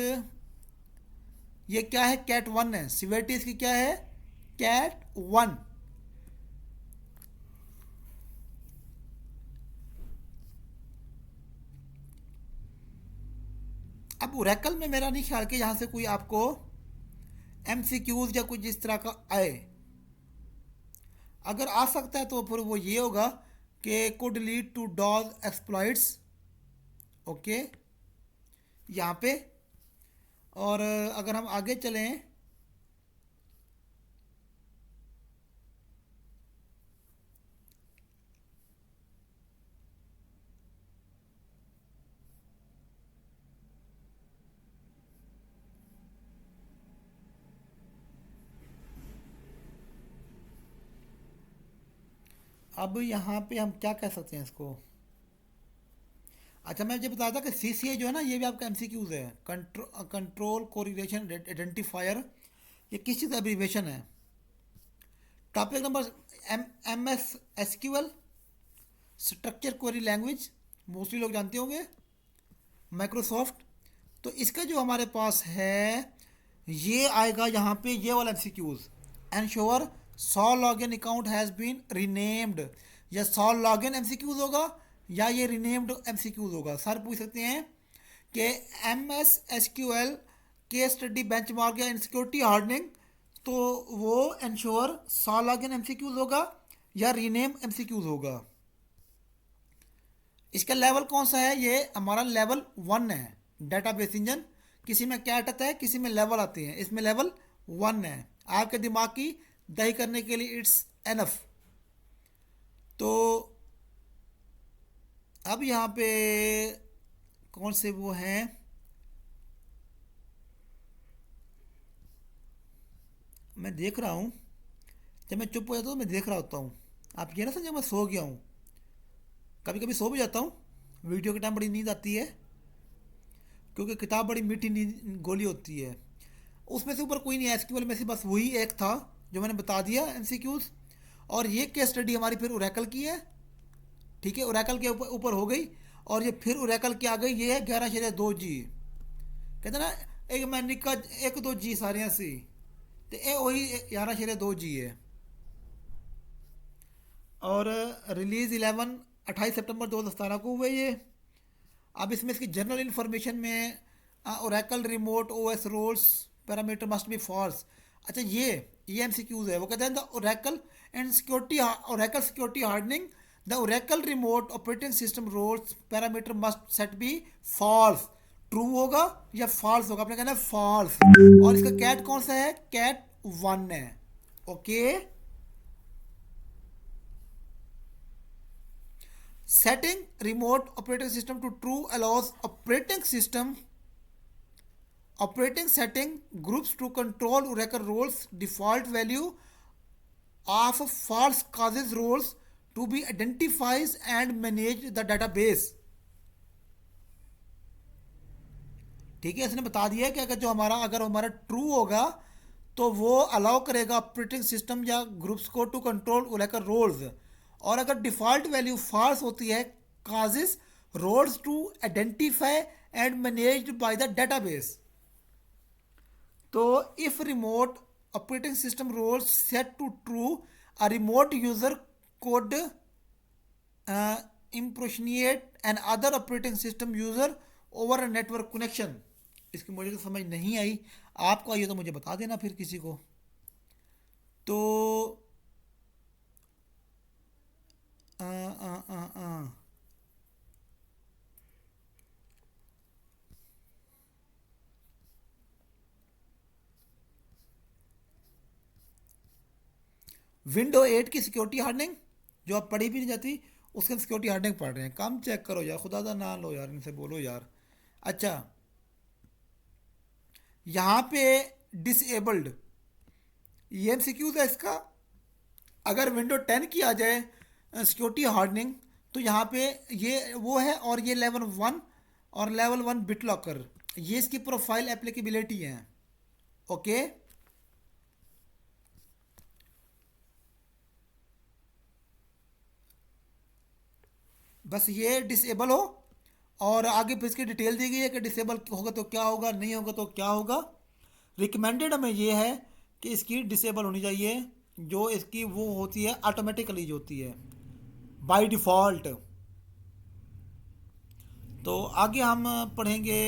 ये क्या है, कैट 1 है। सिवियरिटी इसकी क्या है, कैट 1। अब ओरेकल में मेरा नहीं ख्याल कि यहाँ से कोई आपको एमसीक्यूज या कुछ इस तरह का आए। अगर आ सकता है तो फिर वो ये होगा कि could lead to DoS exploits, okay यहाँ पे। और अगर हम आगे चलें, अब यहाँ पे हम क्या कह सकते हैं इसको। अच्छा, मैं ये बताया था कि सीसीए जो है ना, ये भी आपका एमसीक्यूज है। कंट्रोल कोरिलेशन आइडेंटिफायर, ये किस चीज़ का एब्रीवेशन है। Topic number M S SQL structure query language, mostly लोग जानते होंगे, माइक्रोसॉफ्ट। तो इसका जो हमारे पास है ये आएगा यहाँ पे, ये वाला MCQs. Ensure SA login account has been renamed, या सॉ लॉगिन एमसीक्यूज होगा या ये रीनेम्ड एमसीक्यूज होगा। सर पूछ सकते हैं कि M S S Q L के स्टडी बेंच मार्क या इनसिक्योरिटी हार्डनिंग, तो वो एंश्योर सॉ लॉगिन एमसीक्यूज होगा या रीनेम एमसीक्यूज होगा। इसका लेवल कौन सा है, ये हमारा लेवल 1 है। डेटाबेस इंजन, किसी में कैट आता है, किसी में लेवल आते हैं, इसमें लेवल 1 है। आपके दिमाग की दही करने के लिए इट्स एनफ। तो अब यहाँ पे कौन से वो हैं, मैं देख रहा हूँ। जब मैं चुप हो जाता हूँ तो मैं देख रहा होता हूँ। आप ये ना समझे मैं सो गया हूँ, कभी कभी सो भी जाता हूँ। वीडियो के टाइम बड़ी नींद आती है, क्योंकि किताब बड़ी मीठी नींद गोली होती है। उसमें से ऊपर कोई नहीं है, एसक्यूएल में से बस वही एक था जो मैंने बता दिया एमसीक्यूज। और ये केस स्टडी हमारी फिर ओरेकल की है, ठीक है, ओरेकल के ऊपर हो गई। और ये फिर ओरेकल की आ गई, ये है 11/2G। कहते ना एक मैं निका 1-2G सारे सी, तो ये वही 11/2G है। और रिलीज़ 28 सितंबर 2017 को हुए ये। अब इसमें इसकी जनरल इन्फॉर्मेशन में Oracle remote OS roles parameter must be false. अच्छा, ये एमसीक्यूज है। वो कहते हैं the Oracle and security, Oracle security hardening, the Oracle remote operating system roles parameter must set be false. True होगा या फॉल्स होगा, आपने कहना है फॉल्स। और इसका कैट कौन सा है, कैट 1 है, okay. Setting remote operating system to true allows operating setting groups to control Oracle roles. Default value of false causes roles to be identified and manage the database. ठीक है, इसने बता दिया कि अगर हमारा ट्रू होगा तो वो अलाउ करेगा ऑपरेटिंग सिस्टम या ग्रुप्स को टू कंट्रोल ओरेकल रोल्स। और अगर डिफॉल्ट वैल्यू फॉल्स होती है, causes roles to identify and managed by the database. तो if remote operating system roles set to true, a remote user could impersonate another operating system user over a network connection. इसकी मुझे तो समझ नहीं आई, आपको आइए तो मुझे बता देना फिर किसी को। तो विंडो 8 की सिक्योरिटी हार्डनिंग जो आप पढ़ी भी नहीं जाती, उसके सिक्योरिटी हार्डनिंग पढ़ रहे हैं। काम चेक करो यार, खुदा का ना लो यार, इनसे बोलो यार। अच्छा, यहाँ पे डिसेबल्ड ये एमसीक्यूज है इसका। अगर विंडो 10 की आ जाए सिक्योरिटी हार्डनिंग, तो यहाँ पे ये वो है, और ये लेवल वन और लेवल वन बिट लॉकर, ये इसकी प्रोफाइल एप्लीकेबिलिटी है। ओके, बस ये डिसेबल हो, और आगे फिर इसकी डिटेल दी गई है कि डिसेबल होगा तो क्या होगा, नहीं होगा तो क्या होगा। रिकमेंडेड हमें ये है कि इसकी डिसेबल होनी चाहिए, जो इसकी वो होती है ऑटोमेटिकली जो होती है बाय डिफ़ॉल्ट। तो आगे हम पढ़ेंगे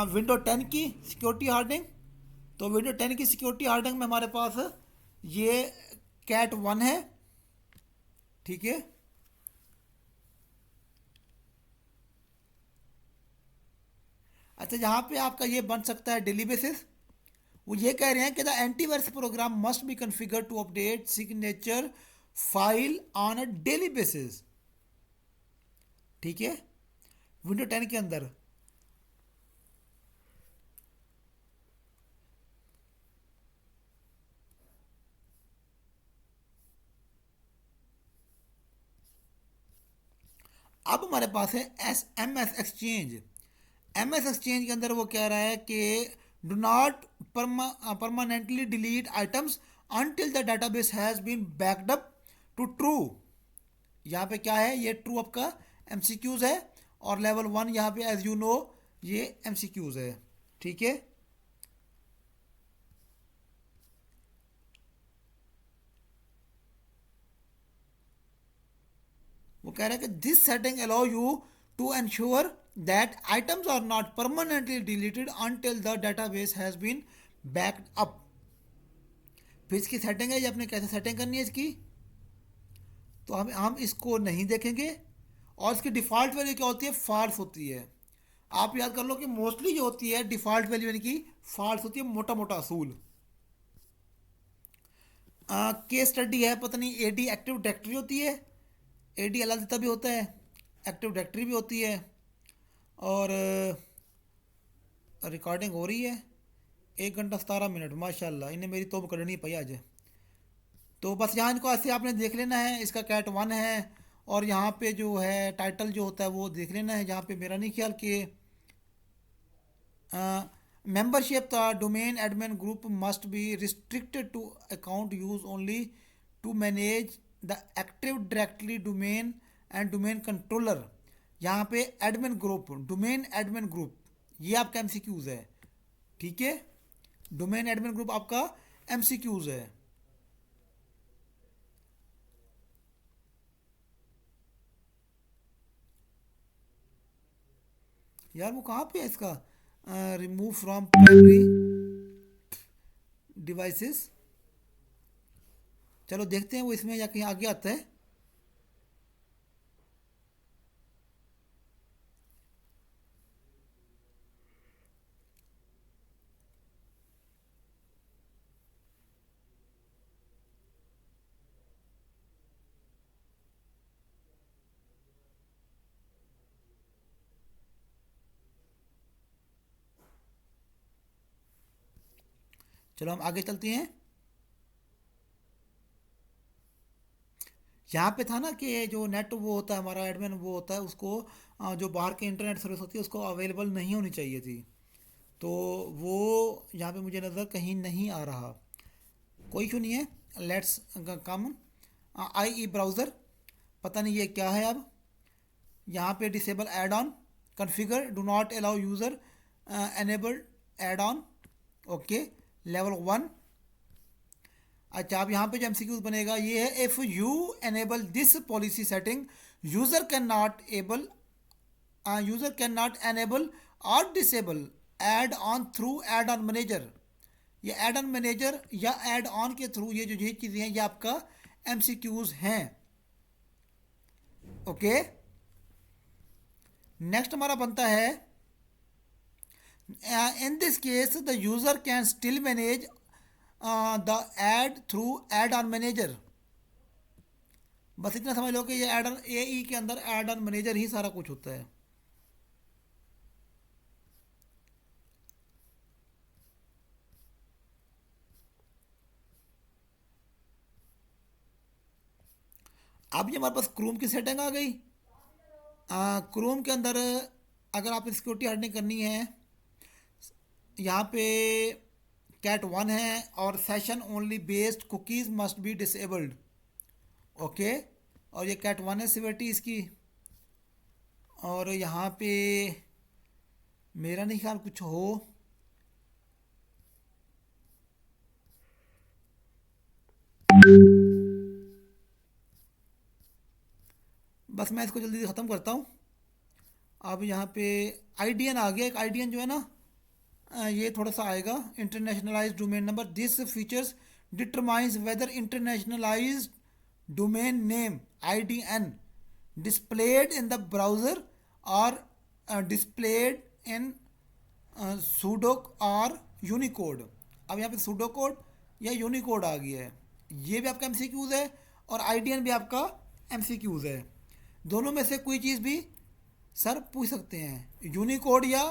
विंडो 10 की सिक्योरिटी हार्डनिंग। तो विंडो 10 की सिक्योरिटी हार्डनिंग में हमारे पास ये कैट वन है, ठीक है। अच्छा, यहाँ पे आपका ये बन सकता है डेली बेसिस। वो ये कह रहे हैं कि the antivirus program must be configure to update signature file on a daily basis, ठीक है, विंडो 10 के अंदर। अब हमारे पास है S exchange. M S exchange के अंदर वो कह रहा है कि do not permanently delete items until the database has been backed up to true. यहाँ पे क्या है, ये ट्रू अप का एमसीक्यूज है, और लेवल वन यहाँ पे एज यू नो ये एमसीक्यूज है, ठीक है। वो कह रहा है कि this setting allow you to ensure that items are not permanently deleted until the database has been backed up. फिर इसकी सेटिंग है, ये आपने कैसे सेटिंग करनी है इसकी, तो हम इसको नहीं देखेंगे। और इसकी डिफ़ॉल्ट वैल्यू क्या होती है, फॉल्स होती है। आप याद कर लो कि मोस्टली जो होती है डिफ़ॉल्ट वैल्यू यानी कि फॉल्स होती है, मोटा मोटा असूल। केस स्टडी है, पता नहीं एडी एक्टिव डायरेक्टरी होती है, एडी अलग देता भी होता है, एक्टिव डायरेक्टरी भी होती है। और रिकॉर्डिंग हो रही है 1 घंटा 17 मिनट, माशाल्लाह इन्हें मेरी तोब करनी पई आज। तो बस यहाँ इनको ऐसे आपने देख लेना है, इसका कैट वन है, और यहाँ पे जो है टाइटल जो होता है वो देख लेना है, जहाँ पे मेरा नहीं ख्याल कि membership the domain admin group must be restricted to account use only to manage the active directory domain and domain controller। यहाँ पे admin group, domain admin group, ये आपका एमसीक्यूज है, ठीक है। डोमेन एडमिन ग्रुप आपका एमसीक्यूज है। यार वो कहाँ पे है इसका, रिमूव फ्रॉम प्राइमरी डिवाइसेस। चलो देखते हैं वो इसमें या कहीं आगे आता है। चलो हम आगे चलते हैं। यहाँ पे था ना कि जो नेट वो होता है हमारा एडमिन वो होता है, उसको जो बाहर के इंटरनेट सर्विस होती है उसको अवेलेबल नहीं होनी चाहिए थी। तो वो यहाँ पे मुझे नज़र कहीं नहीं आ रहा। कोई इशू नहीं है, let's come I E browser, पता नहीं ये क्या है। अब यहाँ पे disable add on configure do not allow user enabled add on, okay, level one. अच्छा, अब यहाँ पे जो एमसीक्यूज बनेगा ये है, if you enable this policy setting user can not enable or disable add on through add on manager. ये add on manager या एड ऑन के थ्रू ये चीज़ें हैं, ये आपका एमसीक्यूज हैं, ओके। नेक्स्ट हमारा बनता है, in this case the user can still manage the add through add on manager. बस इतना समझ लो कि ये एड ऑन ए ई के अंदर एड ऑन मैनेजर ही सारा कुछ होता है। अब ये हमारे पास क्रोम की सेटिंग आ गई। क्रोम के अंदर अगर आप सिक्योरिटी हार्डनिंग करनी है, यहाँ पे कैट 1 है और session only based cookies must be disabled. Okay, और ये कैट 1 है सिक्योरिटी इसकी। और यहाँ पे मेरा नहीं ख्याल कुछ हो। बस मैं इसको जल्दी ख़त्म करता हूँ। अब यहाँ पे आईडीएन आ गया। एक आईडीएन जो है ना, ये थोड़ा सा आएगा। Internationalised domain number, this features determines whether internationalised domain name IDN displayed in the browser or displayed in sudoc or Unicode. अब यहाँ पे सूडो कोड या यूनिकोड आ गया है। ये भी आपका एमसीक्यूज है और आईडीएन भी आपका एमसीक्यूज है। दोनों में से कोई चीज़ भी सर पूछ सकते हैं। यूनिकोड या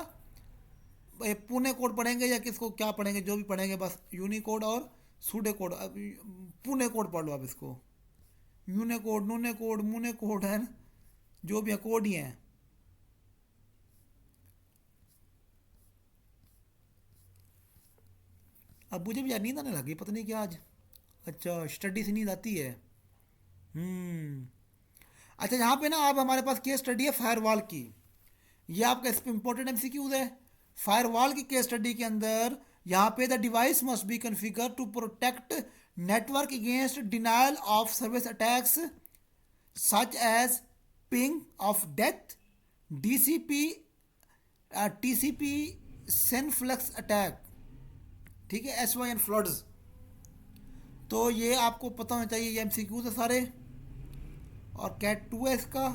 पुणे कोड पढ़ेंगे या किसको क्या पढ़ेंगे, जो भी पढ़ेंगे बस यूनिकोड और सूडो कोड। पुणे कोड पढ़ लो आप इसको। यूने कोड, नूने कोड, मुने कोड है ना, जो भी है कोड ही है। अब मुझे भी यार नींद आने लगी, पता नहीं क्या आज। अच्छा, स्टडी से नींद आती है। हम्म। अच्छा, यहाँ पे ना आप हमारे पास केस स्टडी है फायरवॉल की। ये आपका इस पे इंपॉर्टेंट एमसीक्यूज है। फायरवॉल की केस स्टडी के अंदर यहाँ पे the device must be configure to protect network against denial of service attacks such as ping of death, DCP, TCP, Synflux attack, ठीक है, SYN फ्लड्स। तो ये आपको पता होना चाहिए, ये एमसीक्यूज है सारे। और कैट 2 है इसका।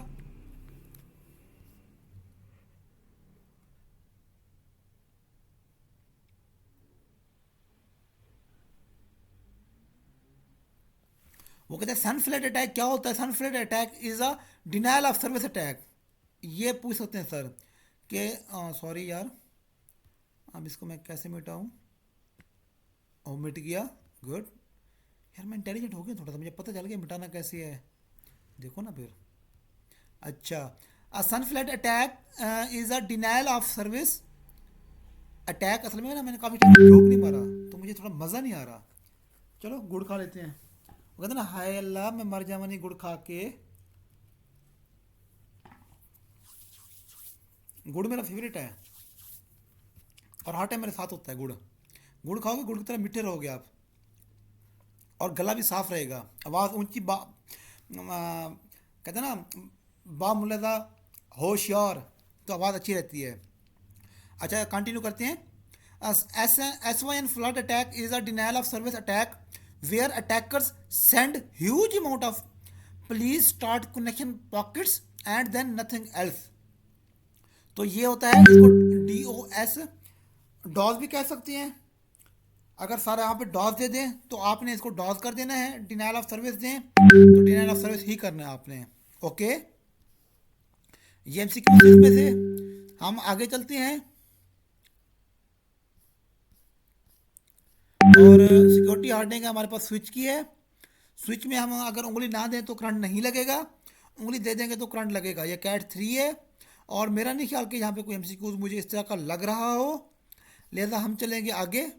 वो कहते हैं सनफ्लैट अटैक क्या होता है। SYN flood attack is a denial of service attack. ये पूछ सकते हैं सर कि सॉरी यार, अब इसको मैं कैसे मिटाऊं। ओ, मिट गया, गुड। यार मैं इंटेलिजेंट हो गया थोड़ा सा, मुझे पता चल गया मिटाना कैसे है। देखो ना फिर। अच्छा, a SYN flood attack is a denial of service attack. असल में ना मैंने काफ़ी टाइम जोक नहीं मारा तो मुझे थोड़ा मज़ा नहीं आ रहा। चलो गुड़ खा लेते हैं। वो कहते ना, हाय अल्लाह मैं मर जावानी गुड़ खा के। गुड़ मेरा फेवरेट है और हर टाइम मेरे साथ होता है गुड़। गुड़ खाओगे, गुड़ की तरह मीठे रहोगे आप। और गला भी साफ रहेगा। आवाज़ ऊंची कहते हैं ना, बामुलदा होशियार, तो आवाज़ अच्छी रहती है। अच्छा, कंटिन्यू करते हैं। S Y N flood attack is a denial of service attack where attackers send huge amount of please start connection packets and then nothing else. तो ये होता है, इसको DOS, डॉज भी कह सकते हैं। अगर सारा यहाँ पे डॉज दे दें तो आपने इसको डॉज कर देना है। डिनायल ऑफ सर्विस दें तो डिनायल ऑफ सर्विस ही करना है आपने। ओके, ये एमसीक्यू में से हम आगे चलते हैं। और सिक्योरिटी हार्डनिंग है हमारे पास स्विच की है। स्विच में हम अगर उंगली ना दें तो करंट नहीं लगेगा, उंगली दे देंगे तो करंट लगेगा। ये कैट 3 है और मेरा नहीं ख्याल कि यहाँ पे कोई एमसीक्यूज मुझे इस तरह का लग रहा हो, लिहाजा हम चलेंगे आगे।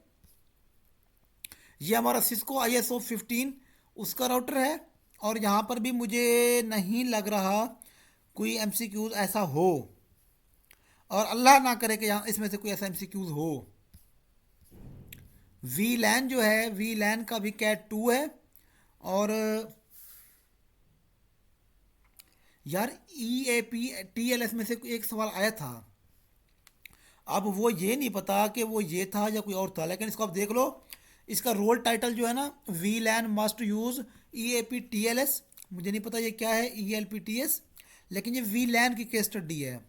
ये हमारा सिस्को ISO 15 उसका राउटर है और यहाँ पर भी मुझे नहीं लग रहा कोई एमसीक्यूज ऐसा हो, और अल्लाह ना करे कि यहाँ इसमें से कोई ऐसा एमसीक्यूज हो। वी लैन जो है, वी लैन का भी कैट 2 है। और यार EAP-TLS में से एक सवाल आया था, अब वो ये नहीं पता कि वो ये था या कोई और था, लेकिन इसको आप देख लो। इसका रोल टाइटल जो है ना, we LAN must use EAP-TLS। मुझे नहीं पता ये क्या है ELPTS, लेकिन ये वी लैन की केस स्टडी है।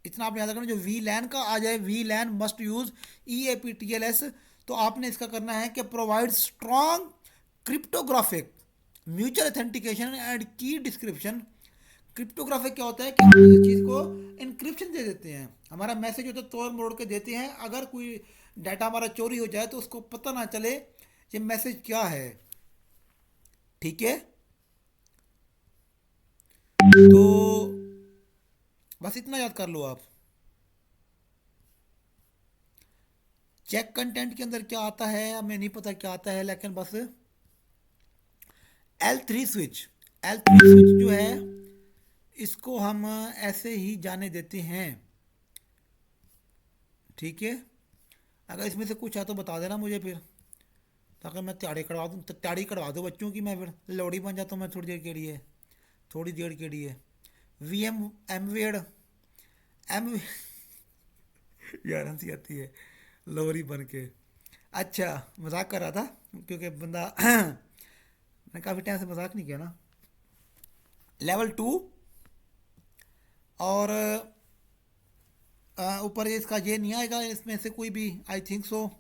इतना आप याद रखना, जो वी लैन का आ जाए we LAN must use EAP-TLS, तो आपने इसका करना है कि provide strong cryptographic mutual authentication and की डिस्क्रिप्शन। क्रिप्टोग्राफिक क्या होता है कि हम इस चीज़ को इनक्रिप्शन दे देते हैं। हमारा मैसेज होता है तोड़ मोड़ के देते हैं, अगर कोई डाटा हमारा चोरी हो जाए तो उसको पता ना चले ये मैसेज क्या है। ठीक है, तो बस इतना याद कर लो आप। चेक कंटेंट के अंदर क्या आता है हमें नहीं पता क्या आता है, लेकिन बस L3 स्विच, L3 स्विच जो है इसको हम ऐसे ही जाने देते हैं। ठीक है, अगर इसमें से कुछ है तो बता देना मुझे फिर, ताकि मैं तैयारी करवा दूँ, तैयारी करवा दूँ बच्चों की, मैं फिर लोड़ी बन जाता हूँ मैं थोड़ी देर के लिए, थोड़ी देर के लिए। वी एम वेड एम यार हंसी आती है लोरी बन के। अच्छा, मजाक कर रहा था क्योंकि बंदा मैंने काफ़ी टाइम से मजाक नहीं किया ना। लेवल 2, और ऊपर इसका ये नहीं आएगा इसमें से कोई भी, आई थिंक सो,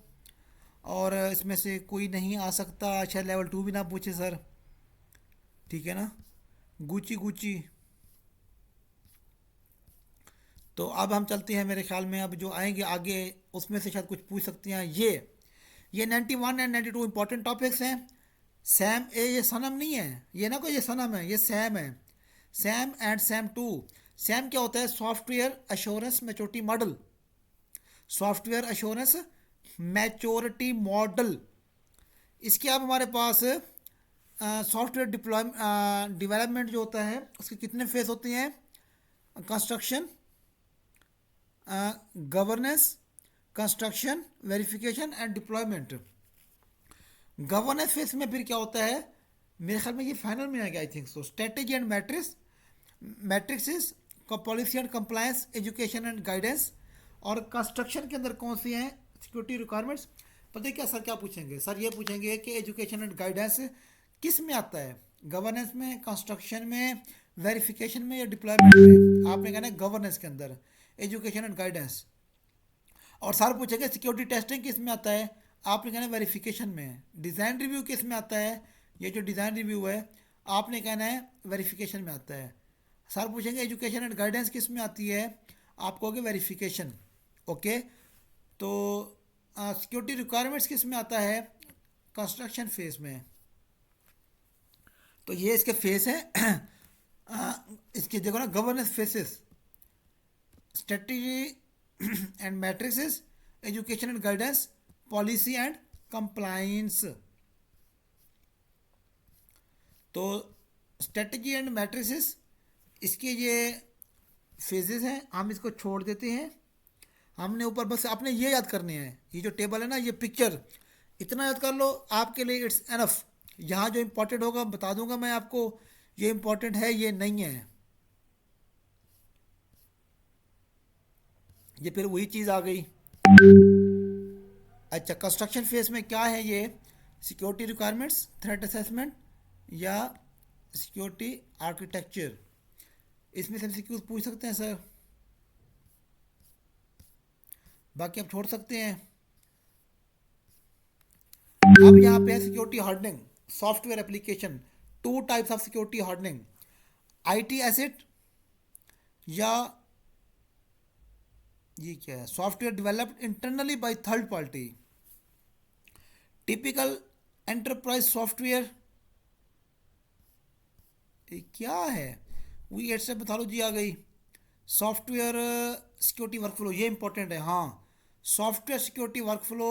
और इसमें से कोई नहीं आ सकता शायद, लेवल 2 भी ना पूछे सर। ठीक है ना, गुची गुची। तो अब हम चलते हैं, मेरे ख्याल में अब जो आएंगे आगे उसमें से शायद कुछ पूछ सकते हैं। ये 91 एंड 92 इंपॉर्टेंट टॉपिक्स हैं। सैम ए, ये सनम नहीं है, ये ना कोई ये सनम है, ये सैम है। Sam and Sam 2। सैम क्या होता है? Software assurance maturity model. Software assurance maturity model. इसके अब हमारे पास सॉफ्टवेयर डिप्लॉय डेवलपमेंट जो होता है उसके कितने फेस होते हैं? Construction, governance, construction, verification and deployment. Governance face में फिर क्या होता है? मेरे ख्याल में ये फाइनल में आ गया, I think so. Strategy and matrix, matrix policy and compliance, education and guidance. और कंस्ट्रक्शन के अंदर कौन सी हैं सिक्योरिटी रिक्वायरमेंट्स? पता है क्या सर, क्या पूछेंगे सर? ये पूछेंगे कि एजुकेशन एंड गाइडेंस किस में आता है? गवर्नेंस में, कंस्ट्रक्शन में, वेरिफिकेशन में या डिप्लॉयमेंट में? आपने कहना है गवर्नेंस के अंदर, एजुकेशन एंड गाइडेंस। और सर पूछेंगे सिक्योरिटी टेस्टिंग किस में आता है? आपने कहना है वेरिफिकेशन में। डिज़ाइन रिव्यू किस में आता है? ये जो डिज़ाइन रिव्यू है आपने कहना है वेरिफिकेशन में आता है। सर पूछेंगे एजुकेशन एंड गाइडेंस किस में आती है? आप कहोगे वेरिफिकेशन। ओके, तो सिक्योरिटी रिक्वायरमेंट्स किस में आता है? कंस्ट्रक्शन फेज में। तो ये इसके फेस है। इसके देखो ना, governance faces, strategy and matrix, education and guidance, policy and compliance. तो स्ट्रेटजी एंड मैट्रिक्स इसके ये फेजेस हैं, हम इसको छोड़ देते हैं। हमने ऊपर बस आपने ये याद करने हैं, ये जो टेबल है ना, ये पिक्चर इतना याद कर लो आपके लिए, इट्स एनफ। यहाँ जो इम्पोर्टेंट होगा बता दूंगा मैं आपको, ये इम्पोर्टेंट है ये नहीं है। ये फिर वही चीज़ आ गई। अच्छा, कंस्ट्रक्शन फेज में क्या है? ये सिक्योरिटी रिक्वायरमेंट्स, थ्रेट असेसमेंट या सिक्योरिटी आर्किटेक्चर। इसमें से एमसीक्यूज पूछ सकते हैं सर, बाकी आप छोड़ सकते हैं। अब यहाँ पे है security hardening, software application. Two types of security hardening, IT asset या ये क्या है? Software developed internally by third party. Typical enterprise software, ये क्या है? वी एट से पैथोलॉजी आ गई। सॉफ्टवेयर सिक्योरिटी वर्कफ्लो, ये इंपॉर्टेंट है हाँ। Software security workflow,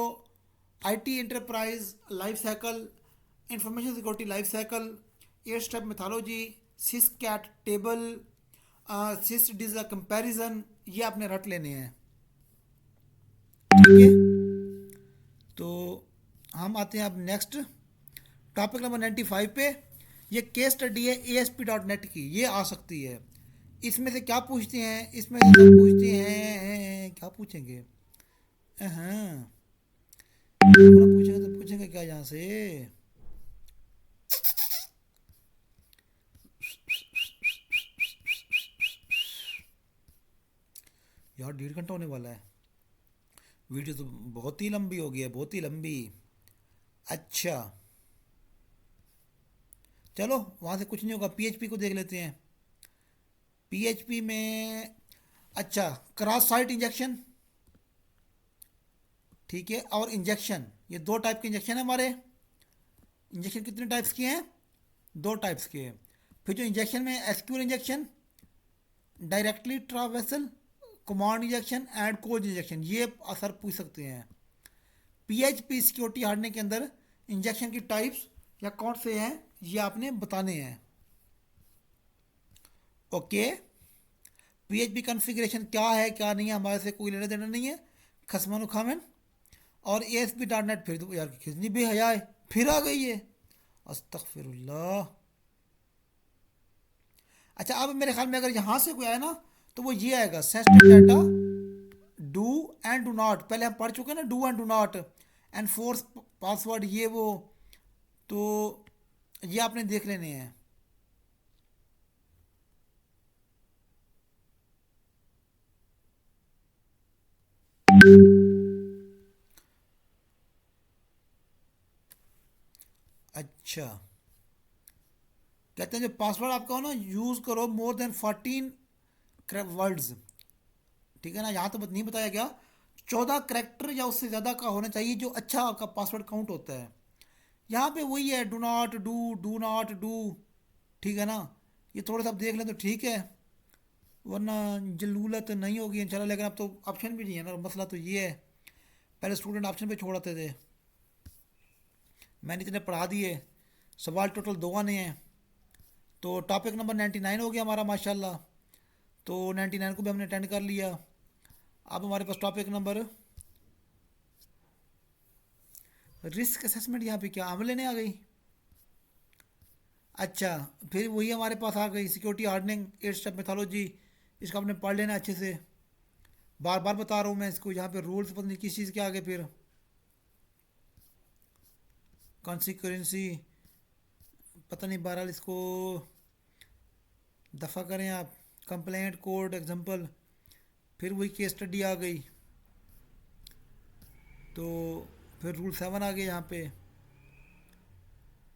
IT enterprise life cycle, information security life cycle, eight step methodology, CIS CAT table, CIS DISA comparison, ये आपने रट लेने हैं। ठीक है, तो हम आते हैं अब नेक्स्ट टॉपिक नंबर 95 पे। ये केस स्टडी है ASP.NET की, ये आ सकती है। इसमें से क्या पूछते हैं? इसमें से सब पूछते हैं, क्या पूछेंगे? हाँ, पूछेंगे तो पूछेंगे क्या यहाँ से? यार 1.5 घंटा होने वाला है, वीडियो तो बहुत ही लंबी हो गई है, बहुत ही लंबी। अच्छा चलो, वहाँ से कुछ नहीं होगा, PHP को देख लेते हैं। PHP में अच्छा, क्रॉस साइट इंजेक्शन, ठीक है, और इंजेक्शन, ये दो टाइप के इंजेक्शन है हमारे। इंजेक्शन कितने टाइप्स के हैं? दो टाइप्स के हैं। फिर जो इंजेक्शन में SQL injection directly traversal, command injection and code injection, ये सर पूछ सकते हैं। पीएचपी सिक्योरिटी हार्डनिंग के अंदर इंजेक्शन की टाइप्स या कौन से हैं ये आपने बताने हैं। ओके, पीएचपी कॉन्फ़िगरेशन क्या है क्या नहीं है हमारे से कोई लेना देना नहीं है, खसमान खामन। और एएसपी डॉट नेट, फिर तो यार कितनी भी हया है, फिर आ गई है, अस्तगफिरुल्लाह। अच्छा, अब मेरे ख्याल में अगर यहाँ से कोई आया ना तो वो ये आएगा, sensitive data do and do not, पहले हम पढ़ चुके हैं ना, do and do not and force password, ये वो, तो ये आपने देख लेने हैं। अच्छा, कहते हैं जो पासवर्ड आपका हो ना, यूज़ करो मोर देन 14 वर्ड्स, ठीक है ना। यहाँ तो नहीं बताया गया, 14 करेक्टर या उससे ज़्यादा का होना चाहिए जो अच्छा आपका पासवर्ड काउंट होता है। यहाँ पे वही है, do not do, do not do, ठीक है ना। ये थोड़ा सा आप देख लें तो ठीक है, वरना जलूलत नहीं होगी इंशाल्लाह। लेकिन अब तो ऑप्शन भी नहीं है ना, मसला तो ये है, पहले स्टूडेंट ऑप्शन पे छोड़ते थे, मैंने इतने पढ़ा दिए, सवाल टोटल 2 आने हैं। तो टॉपिक नंबर 99 हो गया हमारा माशाल्लाह, तो 99 को भी हमने अटेंड कर लिया। अब हमारे पास टॉपिक नंबर, रिस्क असेसमेंट, यहाँ पे क्या अमल लेने आ गई। अच्छा, फिर वही हमारे पास आ गई सिक्योरिटी हार्डनिंग 8 स्टेप मेथोलॉजी, इसका आपने पढ़ लेना अच्छे से, बार बार बता रहा हूँ मैं इसको। यहाँ पे रूल्स पता नहीं किस चीज़ के आगे, फिर कॉन्सिक्वेंसी पता नहीं, बहरहाल इसको दफ़ा करें आप। कंप्लेंट कोड एग्जांपल, फिर वही केस स्टडी आ गई, तो फिर रूल 7 आ गए यहाँ पे,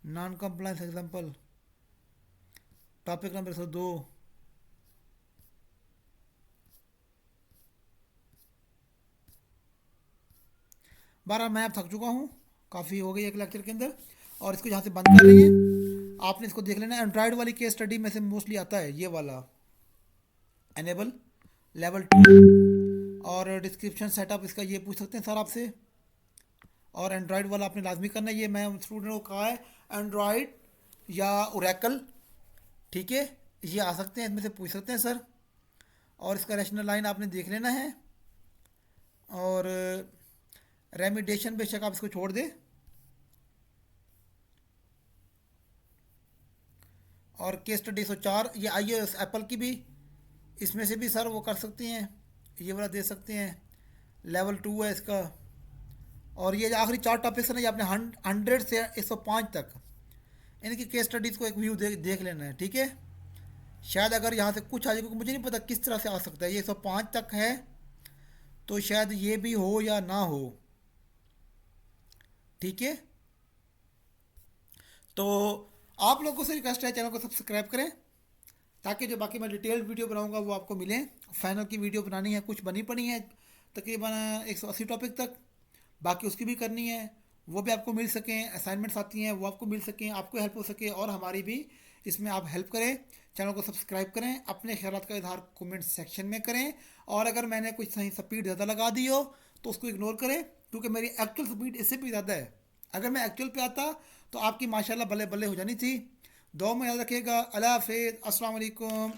non compliance example, topic number 102। बारह मैं अब थक चुका हूँ, काफ़ी हो गई एक लेक्चर के अंदर, और इसको यहाँ से बंद कर रही हैं। आपने इसको देख लेना, एंड्रॉयड वाली केस स्टडी में से मोस्टली आता है ये वाला, एनेबल लेवल 2, और डिस्क्रिप्शन सेटअप इसका ये पूछ सकते हैं सर आपसे। और एंड्रॉयड वाला आपने लाजमी करना है, ये मैं स्टूडेंट को कहा है, एंड्रॉयड या ओरेकल, ठीक है, ये आ सकते हैं, इसमें से पूछ सकते हैं सर। और इसका रैशनल लाइन आपने देख लेना है, और रेमिडेशन बेशक आप इसको छोड़ दें। और केस स्टडी 104 ये आई है एप्पल की भी, इसमें से भी सर वो कर सकते हैं, ये वाला दे सकते हैं, लेवल 2 है इसका। और ये जो आखिरी 4 टॉपिक्स है ना, ये आपने 100 से 105 तक इनकी केस स्टडीज़ को एक व्यू देख लेना है, ठीक है। शायद अगर यहाँ से कुछ आ जाए, क्योंकि मुझे नहीं पता किस तरह से आ सकता है, ये 105 तक है, तो शायद ये भी हो या ना हो, ठीक है। तो आप लोगों से रिक्वेस्ट है, चैनल को सब्सक्राइब करें, ताकि जो बाकी मैं डिटेल्ड वीडियो बनाऊंगा वो आपको मिले। फाइनल की वीडियो बनानी है, कुछ बनी पड़ी है तकरीबन 180 टॉपिक तक, बाकी उसकी भी करनी है, वो भी आपको मिल सकें, असाइनमेंट्स आती हैं वो आपको मिल सकें, आपको हेल्प हो सके और हमारी भी, इसमें आप हेल्प करें। चैनल को सब्सक्राइब करें, अपने ख्यालात का इजहार कमेंट सेक्शन में करें, और अगर मैंने कुछ सही स्पीड ज़्यादा लगा दी हो तो उसको इग्नोर करें, क्योंकि मेरी एक्चुअल स्पीड इससे भी ज़्यादा है। अगर मैं एक्चुअल पे आता तो आपकी माशाल्लाह बल्ले बल्ले हो जानी थी। दुआ में याद रखिएगा। अल्लाह हाफिज़, अस्सलाम वालेकुम।